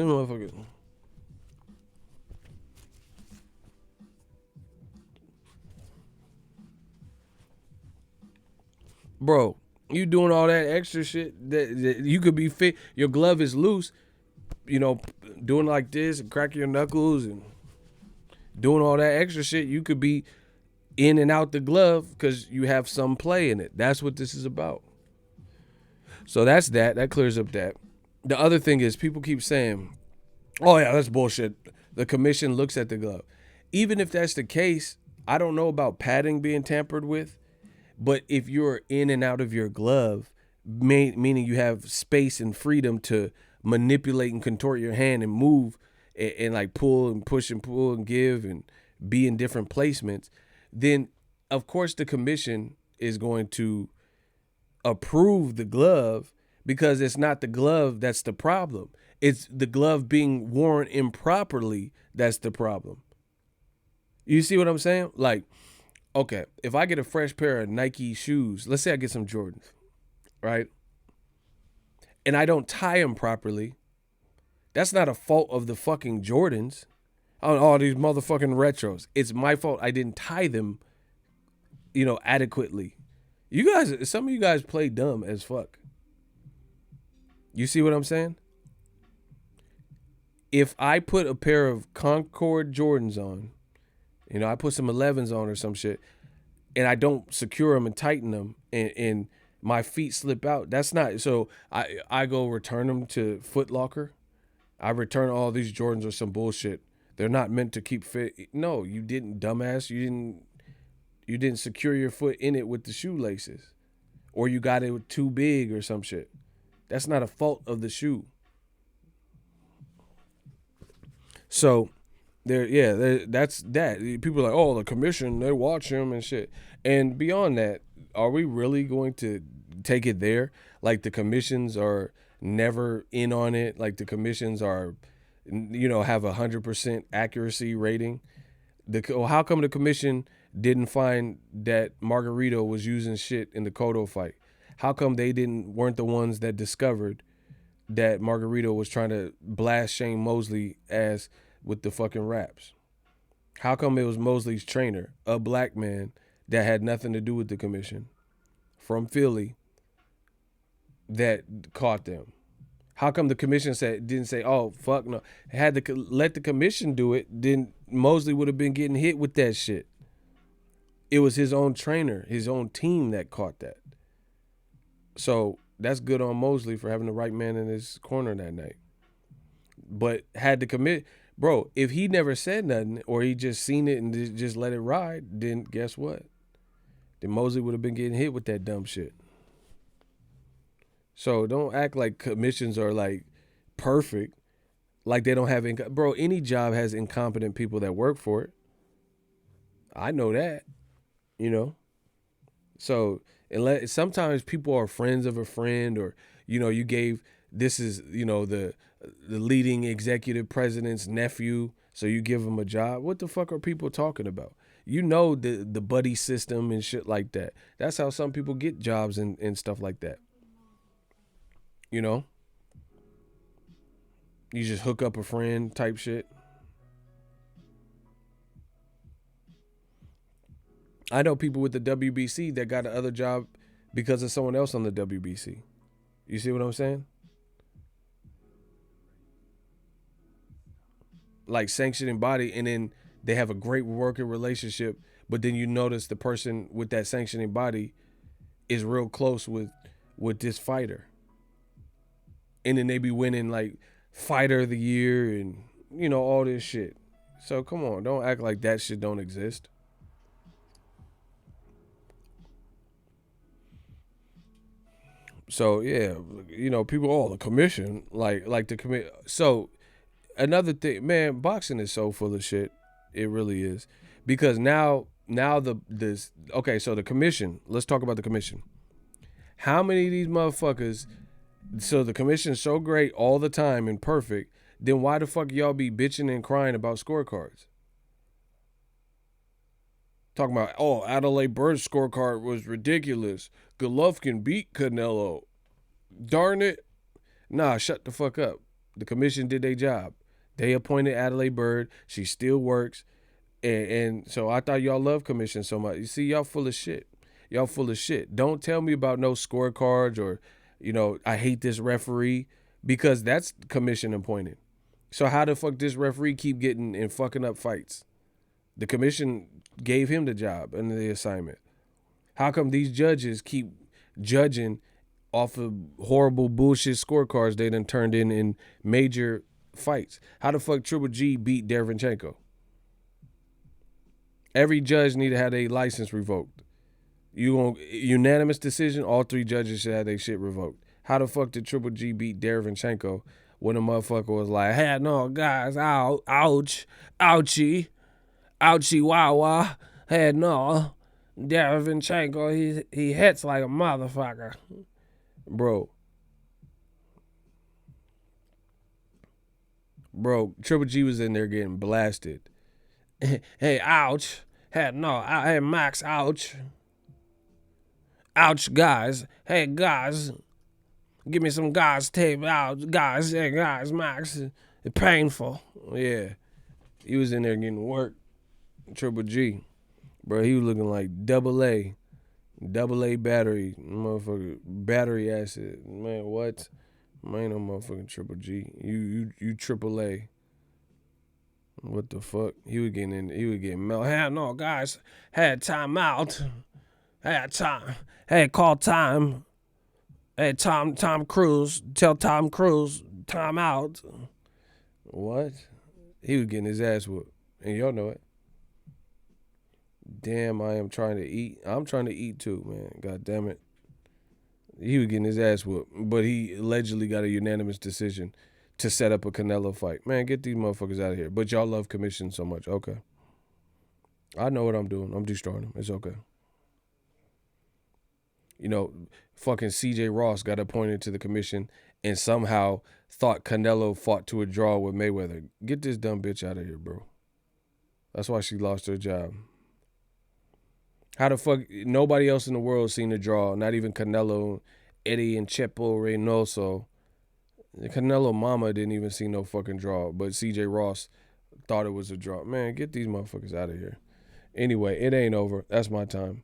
Bro, you doing all that extra shit that you could be fit. Your glove is loose, doing like this and cracking your knuckles and doing all that extra shit. You could be in and out the glove because you have some play in it. That's what this is about. So that's that. That clears up that. The other thing is people keep saying, oh yeah, that's bullshit. The commission looks at the glove. Even if that's the case, I don't know about padding being tampered with, but if you're in and out of your glove, meaning you have space and freedom to manipulate and contort your hand and move and like pull and push and pull and give and be in different placements, then of course the commission is going to approve the glove because it's not the glove that's the problem. It's the glove being worn improperly that's the problem. You see what I'm saying? Like, okay, if I get a fresh pair of Nike shoes, let's say I get some Jordans, right? And I don't tie them properly, that's not a fault of the fucking Jordans. Oh, these motherfucking retros. It's my fault I didn't tie them, adequately. Some of you guys play dumb as fuck. You see what I'm saying? If I put a pair of Concord Jordans on, I put some 11s on or some shit, and I don't secure them and tighten them, and my feet slip out, that's not, so I go return them to Foot Locker. I return all these Jordans or some bullshit. They're not meant to keep fit. No, you didn't, dumbass. You didn't secure your foot in it with the shoelaces, or you got it too big or some shit. That's not a fault of the shoe. So that's that. People are like, oh, the commission, they watch him and shit. And beyond that, are we really going to take it there? Like the commissions are never in on it. Like the commissions are, have 100% accuracy rating. How come the commission didn't find that Margarito was using shit in the Cotto fight? How come they weren't the ones that discovered that Margarito was trying to blast Shane Mosley ass with the fucking raps? How come it was Mosley's trainer, a black man that had nothing to do with the commission, from Philly, that caught them? How come the commission didn't say, oh, fuck no? Had to let the commission do it, then Mosley would have been getting hit with that shit. It was his own trainer, his own team that caught that. So that's good on Mosley for having the right man in his corner that night. But had to commit, bro, if he never said nothing or he just seen it and just let it ride, then guess what? Then Mosley would have been getting hit with that dumb shit. So don't act like commissions are like perfect, like they don't have bro, any job has incompetent people that work for it. I know that, you know. So unless sometimes people are friends of a friend, or you gave this is the leading executive president's nephew, so you give him a job. What the fuck are people talking about? The buddy system and shit like that. That's how some people get jobs and stuff like that. You know, you just hook up a friend type shit. I know people with the WBC that got another job because of someone else on the WBC. You see what I'm saying? Like sanctioning body, and then they have a great working relationship, but then you notice the person with that sanctioning body is real close with this fighter. And then they be winning like fighter of the year and all this shit. So come on, don't act like that shit don't exist. So yeah, people, the commission, like the commit. So another thing, man, boxing is so full of shit. It really is, because now this okay. So the commission. Let's talk about the commission. How many of these motherfuckers? So the commission's so great all the time and perfect. Then why the fuck y'all be bitching and crying about scorecards? Talking about, Adelaide Bird's scorecard was ridiculous. Golovkin beat Canelo. Darn it. Nah, shut the fuck up. The commission did their job. They appointed Adelaide Bird. She still works. And so I thought y'all loved commission so much. You see, y'all full of shit. Y'all full of shit. Don't tell me about no scorecards or, I hate this referee, because that's commission appointed. So how the fuck this referee keep getting and fucking up fights? The commission gave him the job and the assignment. How come these judges keep judging off of horrible bullshit scorecards they done turned in major fights? How the fuck Triple G beat Derevyanchenko? Every judge need to have their license revoked. You going unanimous decision? All three judges should have their shit revoked. How the fuck did Triple G beat Derevyanchenko when a motherfucker was like, "Hey, no, guys, ouch, ouchie, ouchie, wow, hey, no, Derevyanchenko, he hits like a motherfucker, bro." Bro, Triple G was in there getting blasted. Hey, ouch. Hey, no, hey, Max, ouch. Ouch, guys. Hey, guys. Give me some guys tape. Ouch, guys. Hey, guys, Max. It's painful. Yeah. He was in there getting work. Triple G. Bro, he was looking like double A. Double A battery. Motherfucker. Battery acid. Man, what? Man, no motherfucking Triple G. You triple A. What the fuck? He was getting melt. Hey, no, guys. Had time out. Had time. Hey, call time. Hey, Tom Cruise. Tell Tom Cruise, time out. What? He was getting his ass whooped. And y'all know it. Damn, I am trying to eat. I'm trying to eat too, man. God damn it. He was getting his ass whooped. But he allegedly got a unanimous decision to set up a Canelo fight. Man, get these motherfuckers out of here. But y'all love commission so much. Okay. I know what I'm doing. I'm destroying them. It's okay. Fucking CJ Ross got appointed to the commission and somehow thought Canelo fought to a draw with Mayweather. Get this dumb bitch out of here, bro. That's why she lost her job. How the fuck nobody else in the world seen a draw? Not even Canelo, Eddie, and Chepo Reynoso. Canelo mama didn't even see no fucking draw, but CJ Ross thought it was a draw. Man, get these motherfuckers out of here. Anyway, it ain't over. That's my time.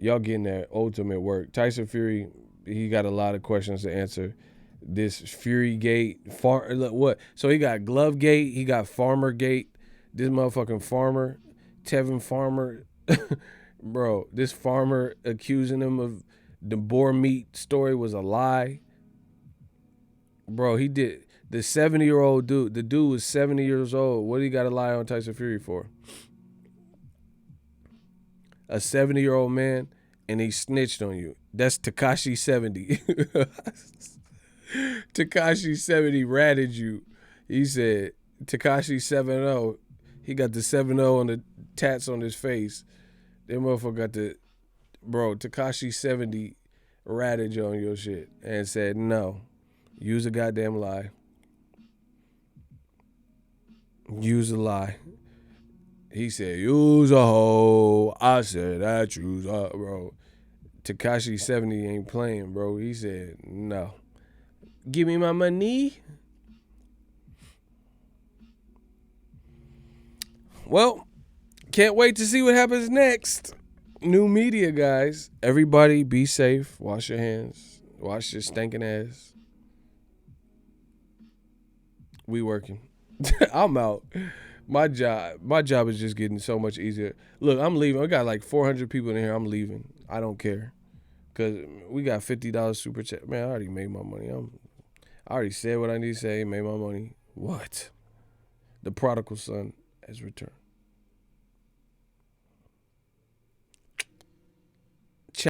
Y'all getting that ultimate work. Tyson Fury, he got a lot of questions to answer. This Fury Gate, what? So he got Glove Gate, he got Farmer Gate. This motherfucking farmer, Tevin Farmer, bro, this farmer accusing him of The boar meat story was a lie. Bro, he did. The 70-year-old dude, the dude was 70 years old. What do you got to lie on Tyson Fury for? A 70-year-old man, and he snitched on you. That's Tekashi 70. Tekashi 70 ratted you. He said, Tekashi 70. He got the 70 on the tats on his face. That motherfucker got the, bro, Tekashi 70 ratted you on your shit and said, no, use a goddamn lie. Use a lie. He said, use a hoe. I said, I choose a, bro. Tekashi 70 ain't playing, bro. He said, no. Give me my money. Well, can't wait to see what happens next. New media, guys. Everybody be safe. Wash your hands. Wash your stinking ass. We working. I'm out. My job is just getting so much easier. Look, I'm leaving. I got like 400 people in here. I'm leaving. I don't care. Because we got $50 super chat. Man, I already made my money. I already said what I need to say, made my money. What? The prodigal son has returned.